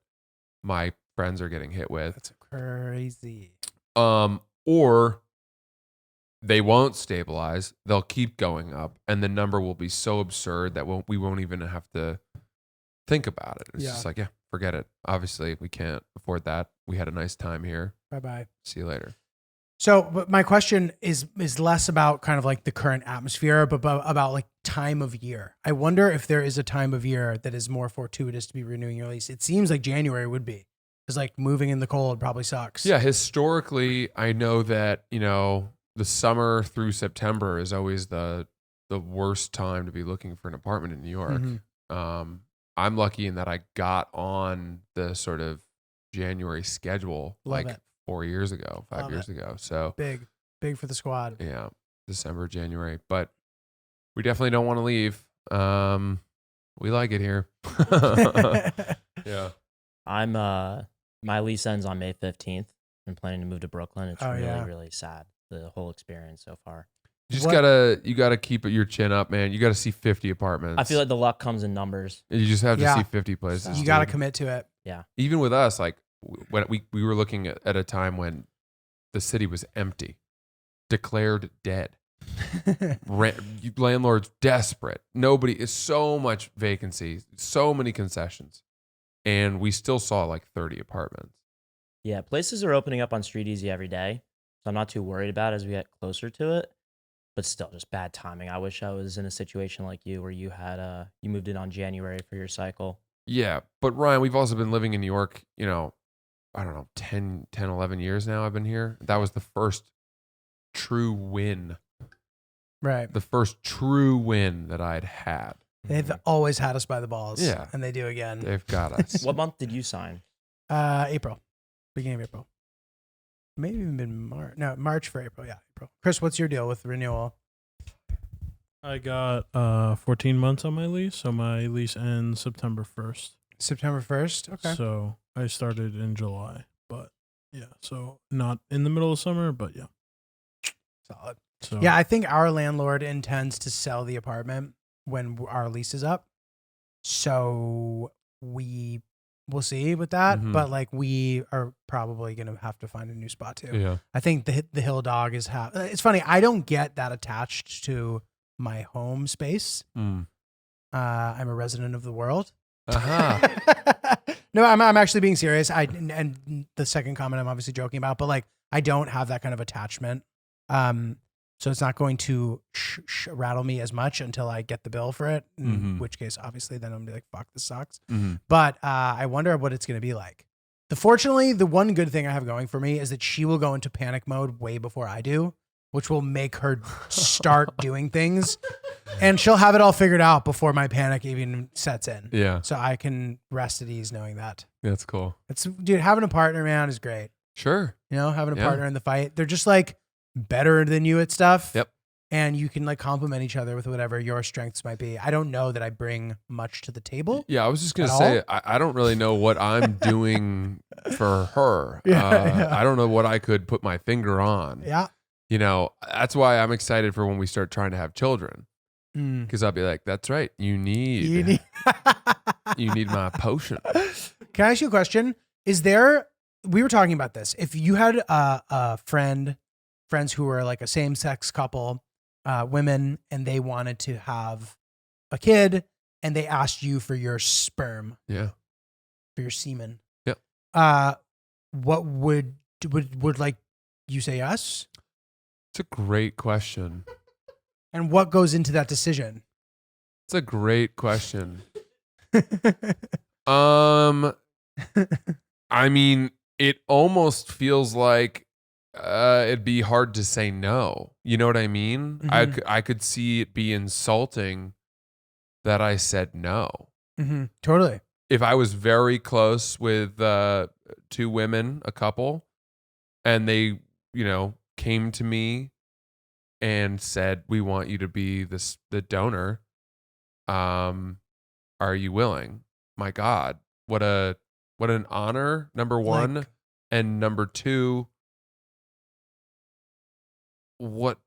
my friends are getting hit with. That's crazy. Or they won't stabilize. They'll keep going up, and the number will be so absurd that we won't even have to think about it. It's just like, yeah, forget it. Obviously, we can't afford that. We had a nice time here. Bye-bye. See you later. So, but my question is less about kind of like the current atmosphere, but about like time of year. I wonder if there is a time of year that is more fortuitous to be renewing your lease. It seems like January would be, because like moving in the cold probably sucks. Yeah, historically, I know that, the summer through September is always the worst time to be looking for an apartment in New York. Mm-hmm. I'm lucky in that I got on the sort of January schedule Love like it. 4 years ago, 5 Love years it. ago. So Big for the squad. yeah, December, January, but we definitely don't want to leave. We like it here. Yeah. I'm my lease ends on May 15th. I'm planning to move to Brooklyn. It's really sad, the whole experience so far. You just gotta keep your chin up, man. You gotta see 50 apartments. I feel like the luck comes in numbers. You just have to see 50 places. You gotta commit to it. Yeah. Even with us, like when we were looking at a time when the city was empty, declared dead. Landlords desperate. Nobody is so much vacancy, so many concessions, and we still saw like 30 apartments. Yeah, places are opening up on Street Easy every day, so I'm not too worried about it as we get closer to it. But still, just bad timing. I wish I was in a situation like you where you had you moved in on January for your cycle. Yeah, but Ryan, we've also been living in New York, I don't know, 10, 11 years now I've been here. That was the first true win. Right. The first true win that I'd had. They've always had us by the balls. Yeah. And they do again. They've got us. What month did you sign? April. Beginning of April. Maybe even been March. No, March for April. Yeah, April. Chris, what's your deal with renewal? I got 14 months on my lease, so my lease ends September 1st. September 1st? Okay. So I started in July, but yeah, so not in the middle of summer, but yeah. Solid. So, yeah, I think our landlord intends to sell the apartment when our lease is up. So we'll see with that, Mhm. but like we are probably going to have to find a new spot too. Yeah. I think the Hill Dog is it's funny. I don't get that attached to my home space. Mm. I'm a resident of the world. Uh-huh. No, I'm actually being serious. And the second comment I'm obviously joking about, but like I don't have that kind of attachment. So it's not going to rattle me as much until I get the bill for it. In which case, obviously, then I'm gonna be like, "Fuck, this sucks." But I wonder what it's gonna be like. Fortunately, the one good thing I have going for me is that she will go into panic mode way before I do, which will make her start doing things, and she'll have it all figured out before my panic even sets in. Yeah. So I can rest at ease knowing that. That's cool. Dude, having a partner, man, is great. Sure. Having a partner in the fight. They're just like better than you at stuff. Yep. And you can like complement each other with whatever your strengths might be. I don't know that I bring much to the table. Yeah, I was just going to say, I don't really know what I'm doing for her. I don't know what I could put my finger on. Yeah. That's why I'm excited for when we start trying to have children. Because I'll be like, that's right. You need my potion. Can I ask you a question? We were talking about this. If you had friends who were like a same-sex couple, women, and they wanted to have a kid, and they asked you for your sperm, for your semen, what would like you say yes? It's a great question. And what goes into that decision? It's a great question. I mean, it almost feels like it'd be hard to say no. You know what I mean? Mm-hmm. I could see it be insulting that I said no. Mm-hmm. Totally. If I was very close with two women, a couple, and they, came to me and said, "We want you to be the donor. Are you willing?" My God, what an honor, number one. And number two, what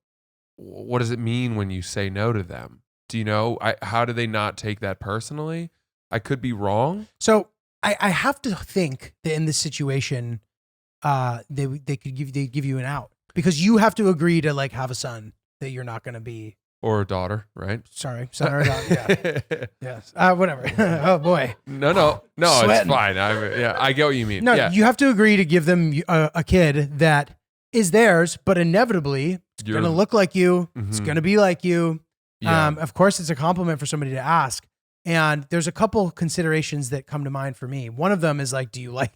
does it mean when you say no to them? Do you know? How do they not take that personally? I could be wrong. So I have to think that in this situation, they give you an out. because you have to agree to like have a son that you're not going to be. Or a daughter, right? Sorry, son or a daughter. Yeah. Yes. Whatever. Oh boy. No, Sweating. it's fine. I get what you mean. No, yeah. you have to agree to give them a kid that is theirs, but inevitably it's going to look like you. It's going to be like you. Yeah. Of course, it's a compliment for somebody to ask. And there's a couple considerations that come to mind for me. One of them is like, do you like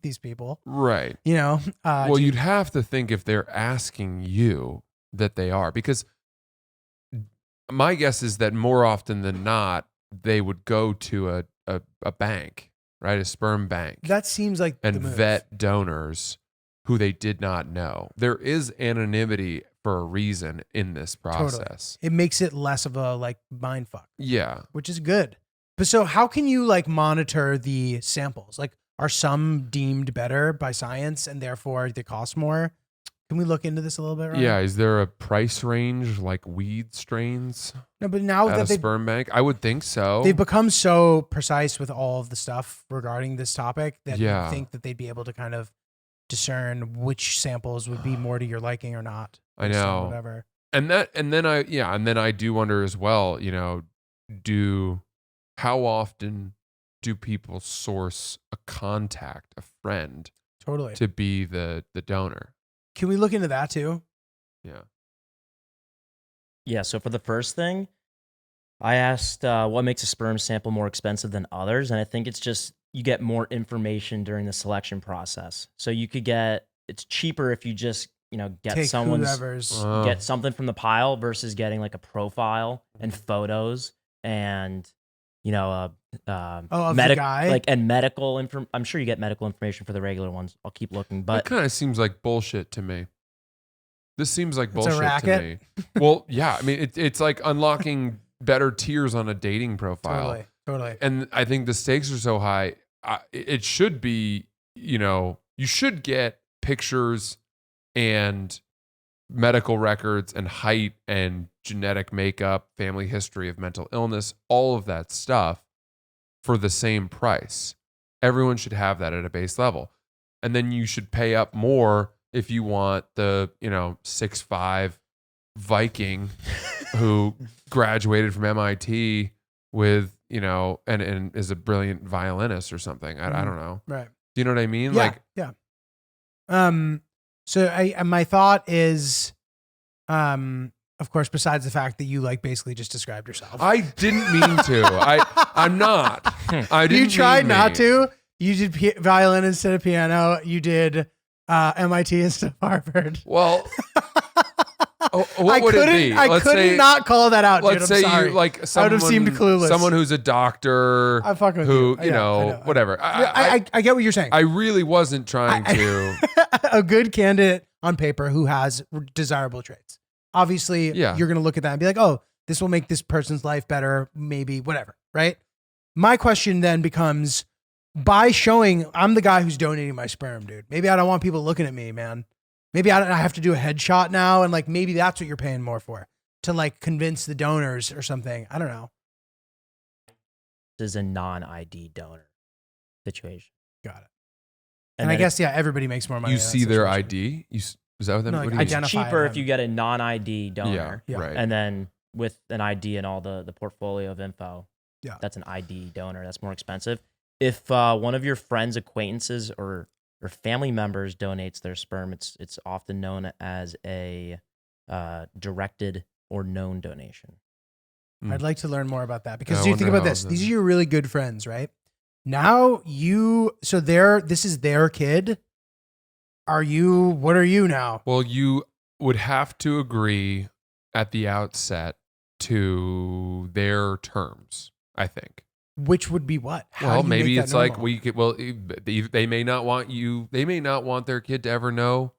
these people? Right. You know. Well, you'd have to think if they're asking you that they are, because my guess is that more often than not, they would go to a bank, right? A sperm bank. That seems like and the move. vet donors who they did not know. There is anonymity for a reason in this process. Totally. It makes it less of a like mind fuck. Yeah. Which is good. But so how can you like monitor the samples? Like, are some deemed better by science and therefore they cost more? Can we look into this a little bit, Ryan? Yeah. Is there a price range like weed strains? No, but now at that a sperm bank? I would think so. They've become so precise with all of the stuff regarding this topic that Yeah. you think that they'd be able to kind of discern which samples would be more to your liking or not. I based on know. Whatever. And then I do wonder as well, you know, how often do people source a contact, a friend, Totally. to be the donor? Can we look into that too? Yeah. Yeah, so for the first thing, I asked what makes a sperm sample more expensive than others, and I think it's just you get more information during the selection process. So you could it's cheaper if you just, get Take someone's whoever's. get something from the pile versus getting like a profile and photos and of the medic guy? like and medical info. I'm sure you get medical information for the regular ones. I'll keep looking, That but kind of seems like bullshit to me. This seems like It's a bullshit to racket? me. Well, yeah. I mean, it's like unlocking better tiers on a dating profile. Totally. And I think the stakes are so high. It should be, you should get pictures and medical records and height and genetic makeup, family history of mental illness, all of that stuff for the same price. Everyone should have that at a base level. And then you should pay up more if you want the, 6'5" Viking who graduated from MIT with, and is a brilliant violinist or something. I don't know. Right. Do you know what I mean? Yeah. Yeah. So my thought is, of course, besides the fact that you like basically just described yourself. I didn't mean to. I'm not. I didn't. You tried mean not me. to. You did violin instead of piano. You did MIT instead of Harvard. Well, what would it be? I couldn't not call that out. Let's dude. I'm say sorry. you like I would someone, have seemed clueless. someone who's a doctor, I'm fucking with who you. I know. whatever. I get what you're saying. I really wasn't trying to. A good candidate on paper who has desirable traits. Obviously, Yeah. you're going to look at that and be like, oh, this will make this person's life better, maybe, whatever, right? My question then becomes, by showing I'm the guy who's donating my sperm, dude, maybe I don't want people looking at me, man. Maybe I have to do a headshot now, and like maybe that's what you're paying more for, to like convince the donors or something. I don't know. this is a non-ID donor situation. Got it. And I then guess, everybody makes more money. You in that see their situation. ID. Is that what that? No, what like do you mean? it's identify cheaper them. if you get a non-ID donor. Yeah, right. And then with an ID and all the portfolio of info, Yeah. that's an ID donor. That's more expensive. If one of your friends, acquaintances, or family members donates their sperm, it's often known as a directed or known donation. I'd like to learn more about that because I do you think wonder about how this? the- These are your really good friends, right? Now this is their kid. What are you now? Well, you would have to agree at the outset to their terms, I think. Which would be what? How Well, do you maybe make that it's like normal? we could. Well, they may not want you. They may not want their kid to ever know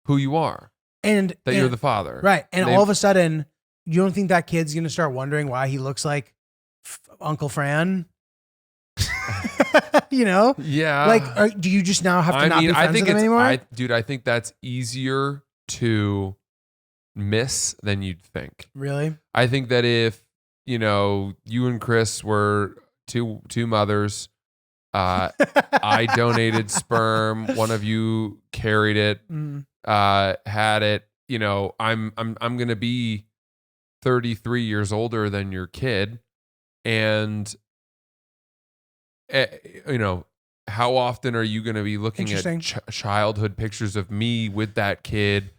who you are. and You're the father, right. And They- all of a sudden, you don't think that kid's gonna start wondering why he looks like Uncle Fran? Yeah. Like, do you just now have to not be friends with him anymore? Dude, I think that's easier to miss than you'd think. Really? I think that if you and Chris were two mothers, I donated sperm, one of you carried it, Mm. had it, I'm going to be 33 years older than your kid. And, how often are you going to be looking at childhood pictures of me with that kid?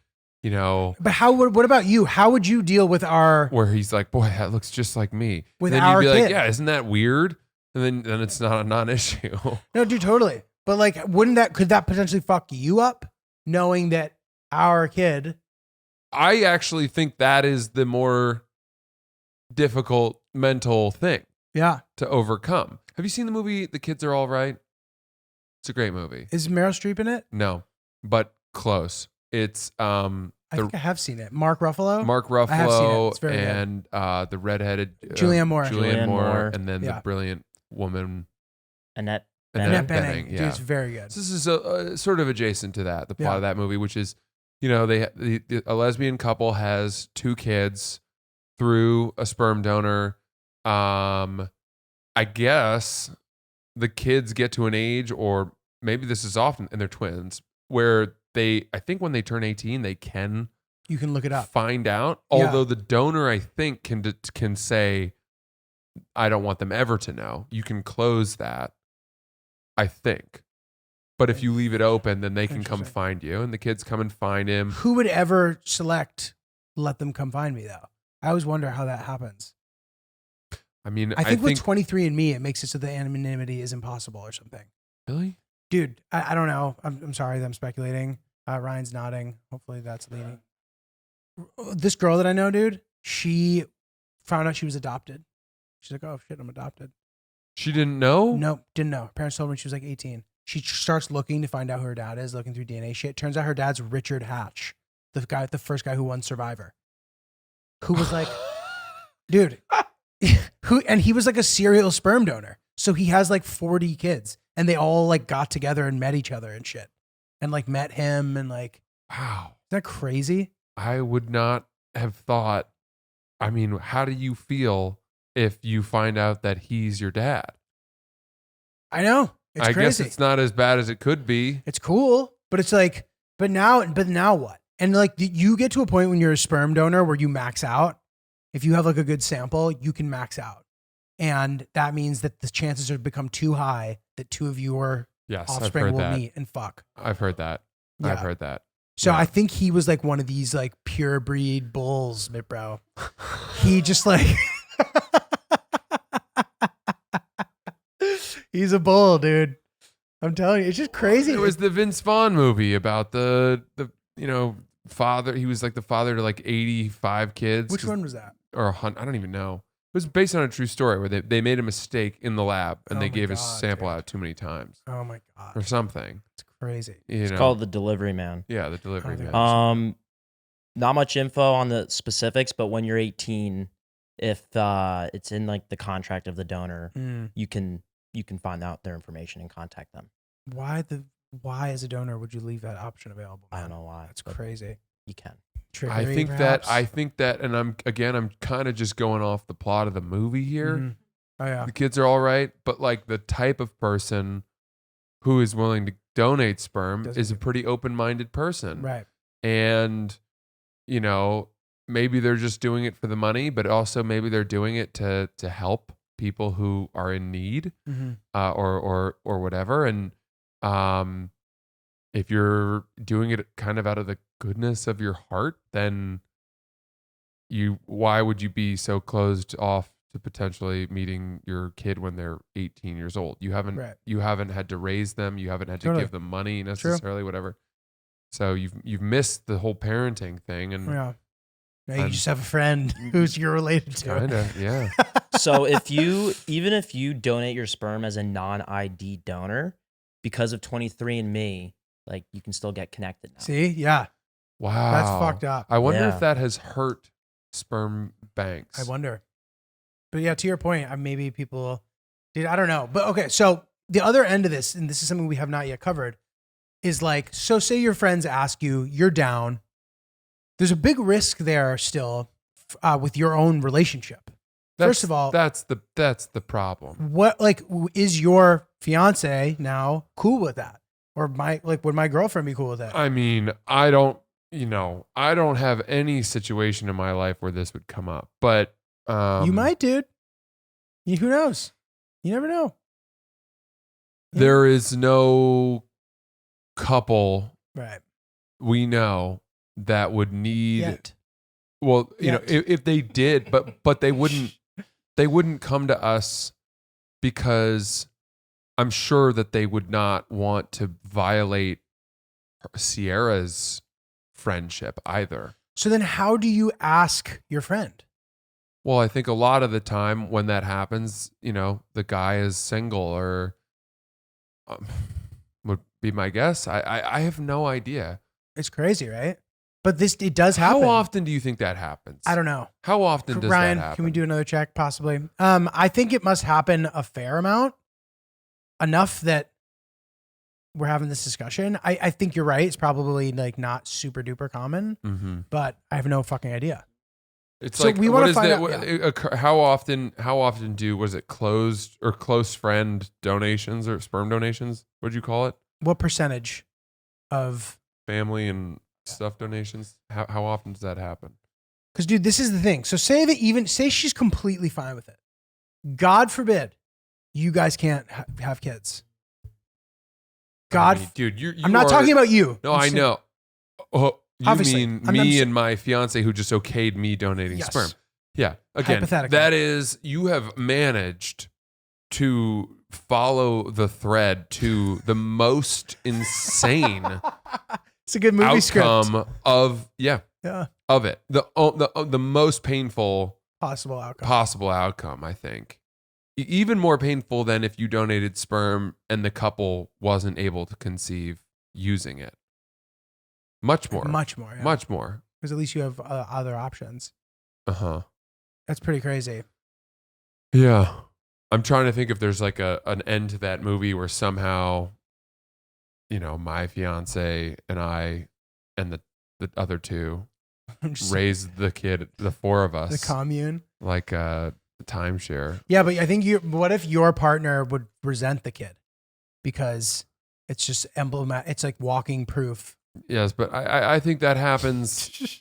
But what about you? How would you deal with where he's like, boy, that looks just like me. With and then our you'd be kid. like, yeah, isn't that weird? And then it's not a non-issue. No, dude, totally. But like, could that potentially fuck you up knowing that our kid? I actually think that is the more difficult mental thing. Yeah. To overcome. Have you seen the movie The Kids Are All Right? It's a great movie. Is Meryl Streep in it? No, but close. It's I think I have seen it. Mark Ruffalo. I have seen it. It's very and the redheaded Julianne Moore. Julianne Moore, and then the brilliant woman Annette Bening. Yeah, dude, it's very good. So this is sort of adjacent to that. The plot of that movie, which is, a lesbian couple has 2 kids through a sperm donor. I guess the kids get to an age, or maybe this is often, and they're twins, where I think when they turn 18, you can look it up, find out. Although the donor, I think, can say, I don't want them ever to know. You can close that, I think. But if you leave it open, then they can come find you, and the kids come and find him. Who would ever select, let them come find me, though? I always wonder how that happens. I mean, I think with 23andMe, it makes it so the anonymity is impossible or something. Really? Dude, I don't know. I'm sorry that I'm speculating. Ryan's nodding. Hopefully that's leaning. This girl that I know, dude, she found out she was adopted. She's like, oh shit, I'm adopted. She didn't know? Nope, didn't know. Her parents told her when she was like 18. She starts looking to find out who her dad is, looking through DNA shit. Turns out her dad's Richard Hatch, the first guy who won Survivor. Who was like, dude, and he was like a serial sperm donor. So he has like 40 kids, and they all like got together and met each other and shit, and like met him and like, wow, isn't that crazy? I would not have thought. I mean, how do you feel if you find out that he's your dad? I know. It's I crazy. guess it's not as bad as it could be. It's cool, but it's like, but now what? And like, you get to a point when you're a sperm donor where you max out. If you have like a good sample, you can max out. And that means that the chances have become too high that 2 of your offspring will meet and fuck. I've heard that. Yeah. I've heard that. So I think he was like one of these like pure breed bulls, bro. He just like, he's a bull, dude. I'm telling you, it's just crazy. It was the Vince Vaughn movie about the father. He was like the father to like 85 kids. Which one was that? Or 100, I don't even know. It was based on a true story where they made a mistake in the lab and they gave his sample out too many times. Oh my God. Or something. It's crazy. It's called The Delivery Man. Yeah, The Delivery Man. Not much info on the specifics, but when you're 18, if it's in like the contract of the donor, you can find out their information and contact them. Why as a donor would you leave that option available? I don't know why. That's crazy. You can. I think that, and I'm kind of just going off the plot of the movie here. Mm-hmm. Oh yeah. The kids are all right, but like the type of person who is willing to donate sperm is a pretty open-minded person. Right. And, maybe they're just doing it for the money, but also maybe they're doing it to help people who are in need, or whatever. And if you're doing it kind of out of the goodness of your heart, then why would you be so closed off to potentially meeting your kid when they're 18 years old? You haven't had to raise them. You haven't had to give them money necessarily, whatever. So you've missed the whole parenting thing. And now you just have a friend who's you're related to. Kinda, yeah. So even if you donate your sperm as a non-ID donor, because of 23andMe, like you can still get connected now. See? Yeah. Wow. That's fucked up. I wonder if that has hurt sperm banks. I wonder. But yeah, to your point, maybe people did. I don't know. But okay, so the other end of this, and this is something we have not yet covered, is like, so say your friends ask you, you're down. There's a big risk there still with your own relationship. First of all, that's the problem. What, like, is your fiance now cool with that? Or would my girlfriend be cool with it? I mean, I don't have any situation in my life where this would come up, but you might, dude. Who knows? You never know. There is no couple Right. we know that would need. Yet. Well, you know, if they did, but they wouldn't come to us because I'm sure that they would not want to violate Sierra's friendship either. So then how do you ask your friend? Well, I think a lot of the time when that happens, you know, the guy is single or would be my guess. I have no idea. It's crazy, right? But it does happen. How often do you think that happens? I don't know. How often does Ryan, that happen? can we do another check possibly? I think it must happen a fair amount. Enough that we're having this discussion. I think you're right. It's probably like not super duper common, but I have no fucking idea. It's so like, we want to find out. Yeah. How often was it closed or close friend donations or sperm donations? What'd you call it? What percentage of family and stuff donations? How often does that happen? Because dude, this is the thing. So say she's completely fine with it. God forbid you guys can't have kids. God, I mean, dude, I'm not talking about you. No, I know. Oh, you mean me and my fiance who just okayed me donating sperm? Yeah. Again, that is, you have managed to follow the thread to the most insane. It's a good movie outcome script of of it. The most painful possible outcome. I think. Even more painful than if you donated sperm and the couple wasn't able to conceive using it. Much more. Yeah. Much more. Because at least you have other options. Uh-huh. That's pretty crazy. Yeah. I'm trying to think if there's like an end to that movie where somehow, you know, my fiance and I and the other two raised the kid, the four of us. The commune. Like a timeshare. Yeah, but I think what if your partner would resent the kid? Because it's just emblematic. It's like walking proof. Yes, but I think that happens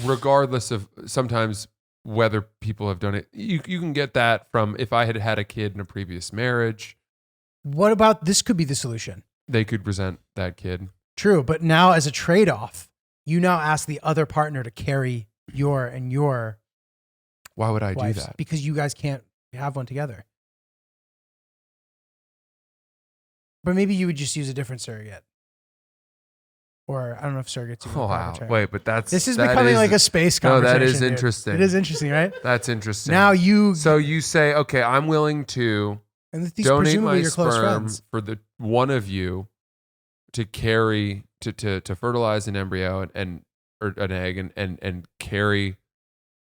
regardless of sometimes whether people have done it. You can get that from if I had had a kid in a previous marriage. What about this could be the solution? They could resent that kid. True, but now as a trade-off, you now ask the other partner to carry your Why would I wives, do that? Because you guys can't have one together. But maybe you would just use a different surrogate. Or I don't know if surrogates. Oh, wow. Wait, but this is becoming like a space conversation. No, that is dude. interesting. It is interesting, right? That's interesting. Now So you say, okay, I'm willing to donate my sperm for the one of you to carry to fertilize an embryo or an egg and carry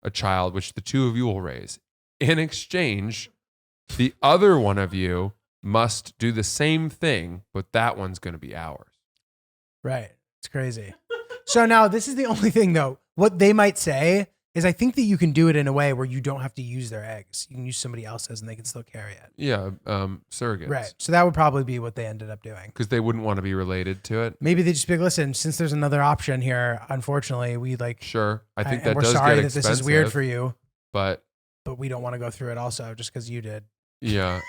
a child, which the two of you will raise. In exchange, the other one of you must do the same thing, but that one's going to be ours. Right. It's crazy. So now this is the only thing though. What they might say is I think that you can do it in a way where you don't have to use their eggs. You can use somebody else's and they can still carry it. Yeah, surrogates. Right. So that would probably be what they ended up doing. Because they wouldn't want to be related to it. Maybe they just be like, listen, since there's another option here, unfortunately, we like... Sure. I think we're does sorry get that expensive. this is weird for you. But we don't want to go through it also just because you did. Yeah.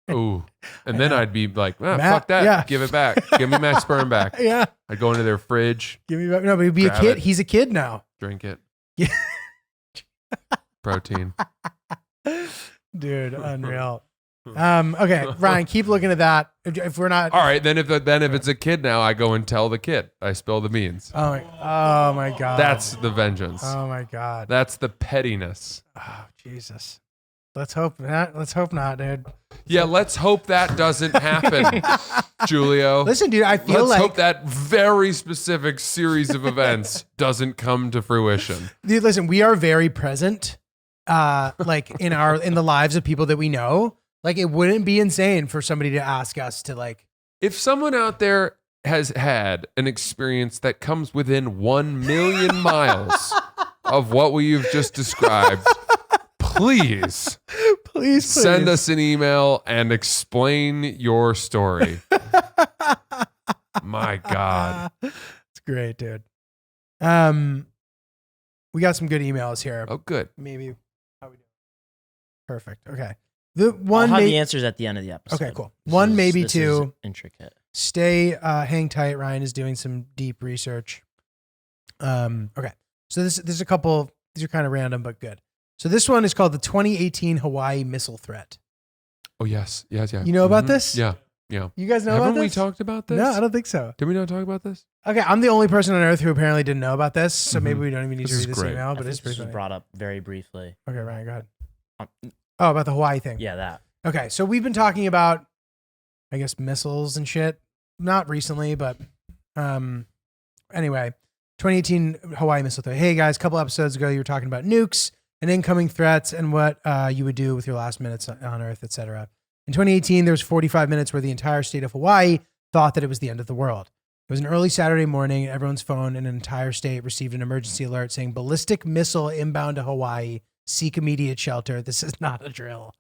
Ooh. And then I'd be like, Matt, fuck that. yeah. Give it back. Give me my sperm back. Yeah. I'd go into their fridge. Give me back. No, but he'd be a kid. He's a kid now. Drink it. Yeah. Protein. Dude, unreal. Okay, Ryan, keep looking at that. If we're not... All right, then if it's a kid now, I go and tell the kid. I spill the beans. Oh my God. That's the vengeance. Oh my God. That's the pettiness. Oh, Jesus. Let's hope not. Let's hope not, dude. Yeah, let's hope that doesn't happen, Julio. Listen, dude, I feel let's hope that very specific series of events doesn't come to fruition. Dude, listen, we are very present, like in the lives of people that we know. Like, it wouldn't be insane for somebody to ask us to like. If someone out there has had an experience that comes within 1 million miles of what we've just described, please send us an email and explain your story. My God. It's great, dude. We got some good emails here. Oh, good. Maybe. How we doing? Perfect. Okay. The I'll one have may- the answers at the end of the episode. Okay, cool. One, maybe this two. is intricate. Stay, hang tight. Ryan is doing some deep research. Okay. So there's a couple. These are kind of random, but good. So this one is called the 2018 Hawaii missile threat. Oh, yes. Yes, yeah. You know about this? Yeah. Yeah. You guys know Haven't about we this? talked about this? No, I don't think so. Did we not talk about this? Okay, I'm the only person on earth who apparently didn't know about this, so maybe Mhm. we don't even need This to is read this great. email, I but think it's this pretty was funny. brought up very briefly. Okay, Ryan, go ahead. Um, Oh, about the Hawaii thing. yeah, that. Okay, so we've been talking about, I guess, missiles and shit. Not recently, but anyway, 2018 Hawaii missile threat. Hey guys, a couple episodes ago, you were talking about nukes and incoming threats and what you would do with your last minutes on Earth, etc. In 2018, there was 45 minutes where the entire state of Hawaii thought that it was the end of the world. It was an early Saturday morning, and everyone's phone in an entire state received an emergency alert saying ballistic missile inbound to Hawaii. Seek immediate shelter. This is not a drill.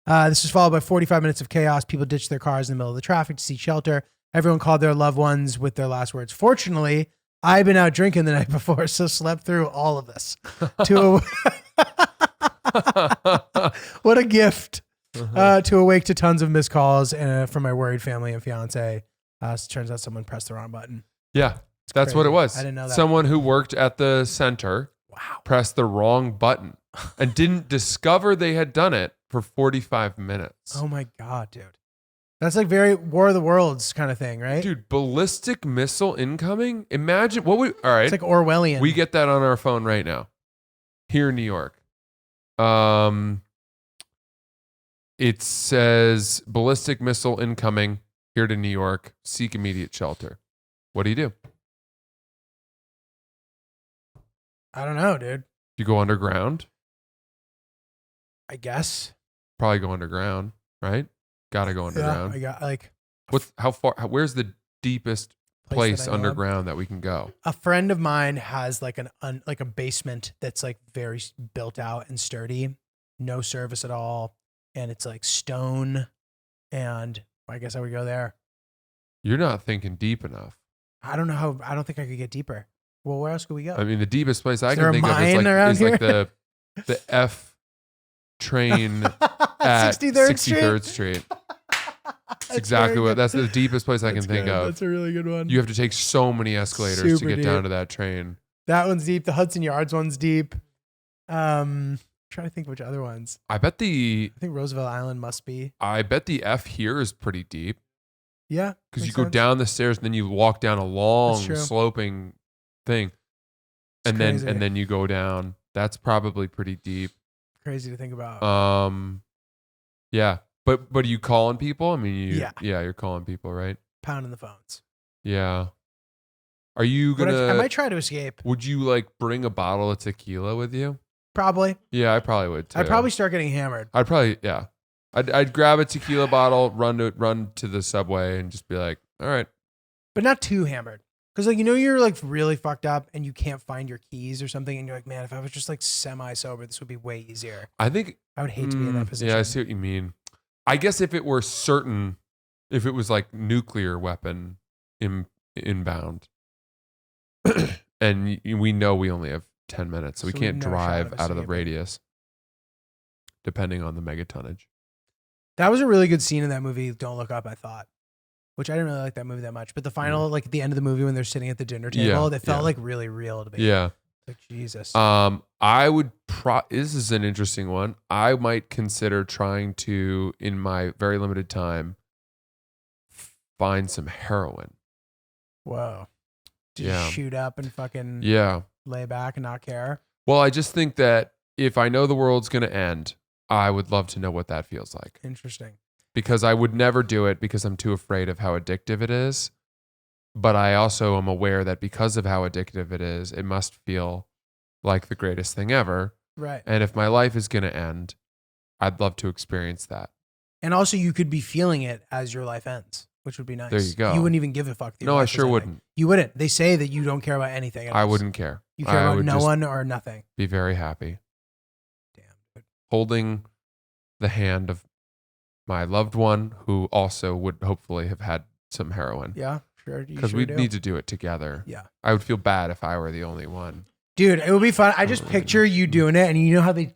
This was followed by 45 minutes of chaos. People ditched their cars in the middle of the traffic to seek shelter. Everyone called their loved ones with their last words. Fortunately, I'd been out drinking the night before, so slept through all of this. What a gift. To awake to tons of missed calls from my worried family and fiance. It turns out someone pressed the wrong button. Yeah. That's what it crazy. was. I didn't know that. Someone who worked at the center pressed the wrong button and didn't discover they had done it for 45 minutes. Oh my God, dude. That's like very War of the Worlds kind of thing, right? Dude, ballistic all right. It's like Orwellian. We get that on our phone right now. Here in New York. It says ballistic missile incoming here to New York. Seek immediate shelter. What do you do? I don't know, dude. You go underground? I guess. Probably go underground, right? Gotta go underground. Yeah, I got like. Where's the deepest place that I know of? underground that we can go? A friend of mine has like like a basement that's like very built out and sturdy, no service at all, and it's like stone. And I guess I would go there. You're not thinking deep enough. I don't know how. I don't think I could get deeper. Well, where else could we go? I mean, the deepest place I Is there can a think of mine around is like here? the F train at 63rd Street. That's exactly what. That's the deepest place I can think of. That's a really good one. You have to take so many escalators Super to get down deep. to that train. That one's deep. The Hudson Yards one's deep. Trying to think which other ones. I bet the Roosevelt Island must be. F here is pretty deep. Yeah. Because you makes go sense. down the stairs and then you walk down a long That's true. sloping thing. It's crazy. And then you go down. That's probably pretty deep. Crazy to think about. Yeah. But are you calling people? I mean, Yeah. You're calling people, right? Pounding the phones. Yeah. Are you But gonna? I might try to escape. Would you like bring a bottle of tequila with you? Probably. Yeah, I probably would too. I'd probably start getting hammered. I'd grab a tequila bottle, run to the subway, and just be like, all right. But not too hammered. Because like you're like really fucked up and you can't find your keys or something, and you're like, man, if I was just like semi sober, this would be way easier. I think I would hate to be in that position. Yeah, I see what you mean. I guess if it was like nuclear weapon inbound, and we know we only have 10 minutes, so we So can't we've no shot drive of out of the escaping. radius, depending on the megatonnage. That was a really good scene in that movie, Don't Look Up, I thought. Which I didn't really like that movie that much. But the final, like at the end of the movie when they're sitting at the dinner table, it felt like really real to me. Yeah. Like, Jesus. I would this is an interesting one. I might consider trying to, in my very limited time, find some heroin. Whoa. Just Yeah. shoot up and fucking lay back and not care. Well, I just think that if I know the world's going to end, I would love to know what that feels like. Interesting. Because I would never do it because I'm too afraid of how addictive it is. But I also am aware that because of how addictive it is, it must feel like the greatest thing ever. Right. And if my life is going to end, I'd love to experience that. And also you could be feeling it as your life ends, which would be nice. There you go. You wouldn't even give a fuck. that your No, I life was sure ending. wouldn't. You wouldn't. They say that you don't care about anything else. I wouldn't care. You care I about would no just one or nothing. Be very happy. Damn, dude. Holding the hand of my loved one who also would hopefully have had some heroin. Yeah, Sure, because we need to do it together. Yeah. I would feel bad if I were the only one. Dude, it would be fun. I just picture you doing it, and you know how they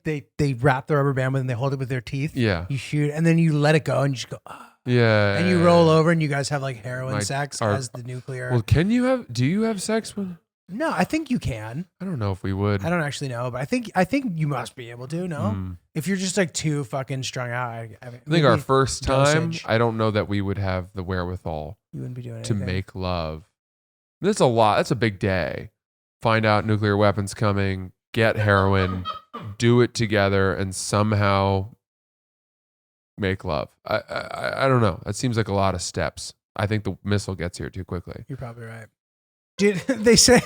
wrap the rubber band with and they hold it with their teeth? Yeah. You shoot, and then you let it go, and you just go, ah. Yeah. And you roll over, and you guys have like heroin sex as the nuclear. Well, do you have sex with? No, I think you can. I don't know if we would. I don't actually know, but I think you must be able to, no? If you're just like too fucking strung out. I think our first time, dosage. I don't know that we would have the wherewithal You wouldn't be doing to anything. make love. That's a lot. That's a big day. Find out nuclear weapons coming, get heroin, do it together, and somehow make love. I don't know. That seems like a lot of steps. I think the missile gets here too quickly. You're probably right. Dude, they say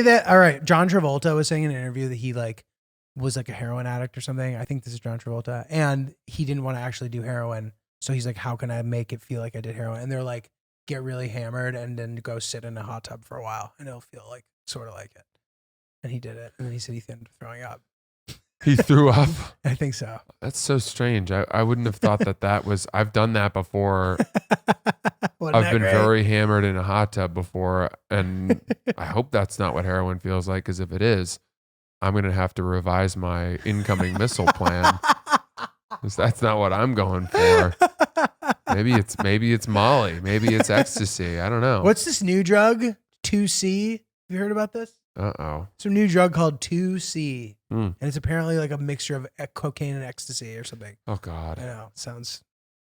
that, all right, John Travolta was saying in an interview that he like was like a heroin addict or something. I think this is John Travolta. And he didn't want to actually do heroin. So he's like, how can I make it feel like I did heroin? And they're like, get really hammered and then go sit in a hot tub for a while and it'll feel like sort of like it. And he did it. And then he said he ended up throwing up. He threw up? I think so. That's so strange. I wouldn't have thought that was, I've done that before. I've been very hammered in a hot tub before. And I hope that's not what heroin feels like. Because if it is, I'm going to have to revise my incoming missile plan. Because that's not what I'm going for. Maybe it's Molly. Maybe it's ecstasy. I don't know. What's this new drug? 2C. Have you heard about this? Uh-oh. It's a new drug called 2C. Mm. And it's apparently like a mixture of cocaine and ecstasy or something. Oh, God. I know. Sounds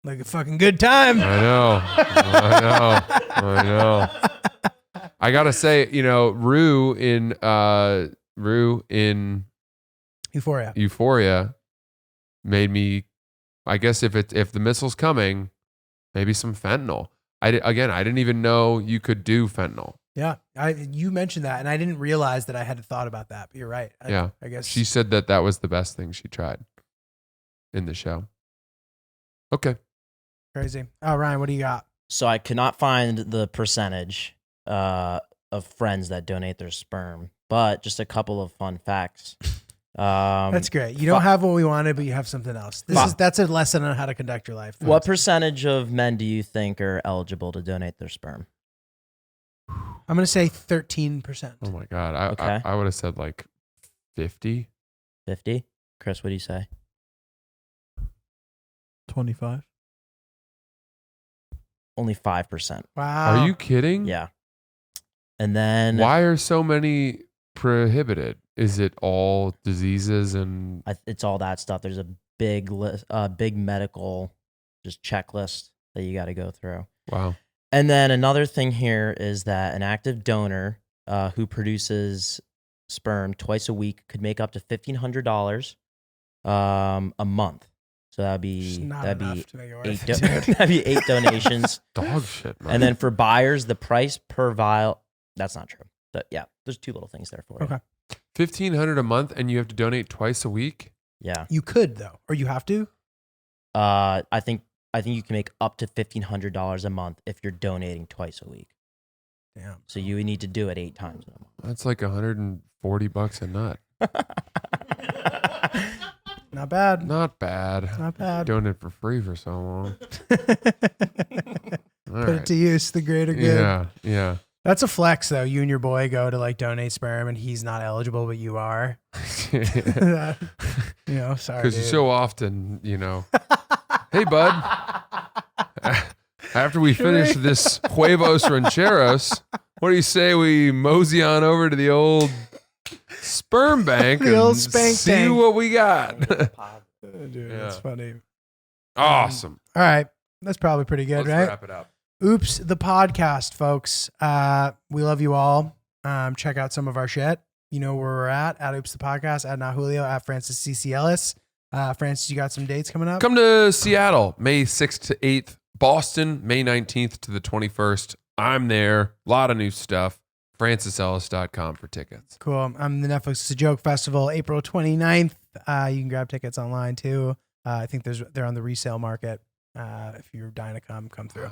like a fucking good time. I know. I got to say, Rue in Euphoria made me, I guess if the missile's coming, maybe some fentanyl. I didn't even know you could do fentanyl. Yeah, you mentioned that, and I didn't realize that I had thought about that. But you're right. I guess she said that was the best thing she tried in the show. Okay, crazy. Oh, Ryan, what do you got? So I could not find the percentage of friends that donate their sperm, but just a couple of fun facts. That's great. You don't have what we wanted, but you have something else. That's a lesson on how to conduct your life. What percentage of men do you think are eligible to donate their sperm? I'm going to say 13%. Oh my God. I would have said like 50. 50? Chris, what do you say? 25. Only 5%. Wow. Are you kidding? Yeah. And then why are so many prohibited? Is it all diseases and it's all that stuff. There's a big list, big medical just checklist that you got to go through. Wow. And then another thing here is that an active donor who produces sperm twice a week could make up to $1,500 a month. So that'd be eight donations. Dog shit, man. And then for buyers, the price per vial. That's not true. But yeah, there's two little things there for you. Okay. $1,500 a month, and you have to donate twice a week. Yeah. You could though, or you have to. I think you can make up to $1,500 a month if you're donating twice a week. Damn. So you would need to do it 8 times in a month. That's like $140 a nut. Not bad. Not bad. Not bad. Doing it for free for so long. Put it to use, the greater good. Yeah. That's a flex though. You and your boy go to like donate sperm and he's not eligible, but you are. Sorry. Because so often, hey, bud. After we finish this Huevos Rancheros, what do you say we mosey on over to the old sperm bank The and old spank see tank. what we got? Dude, that's funny. Awesome. All right. That's probably pretty good, Let's right? wrap it up. Oops, the podcast, folks. We love you all. Check out some of our shit. You know where we're at Oops the Podcast, at Not Julio, at Francis CC Ellis. Francis, you got some dates coming up? Come to Seattle, May 6th to 8th. Boston, May 19th to the 21st. I'm there. A lot of new stuff. FrancisEllis.com for tickets. Cool. I'm the Netflix Is a Joke Festival, April 29th. You can grab tickets online too. I think they're on the resale market. If you're dying to come through.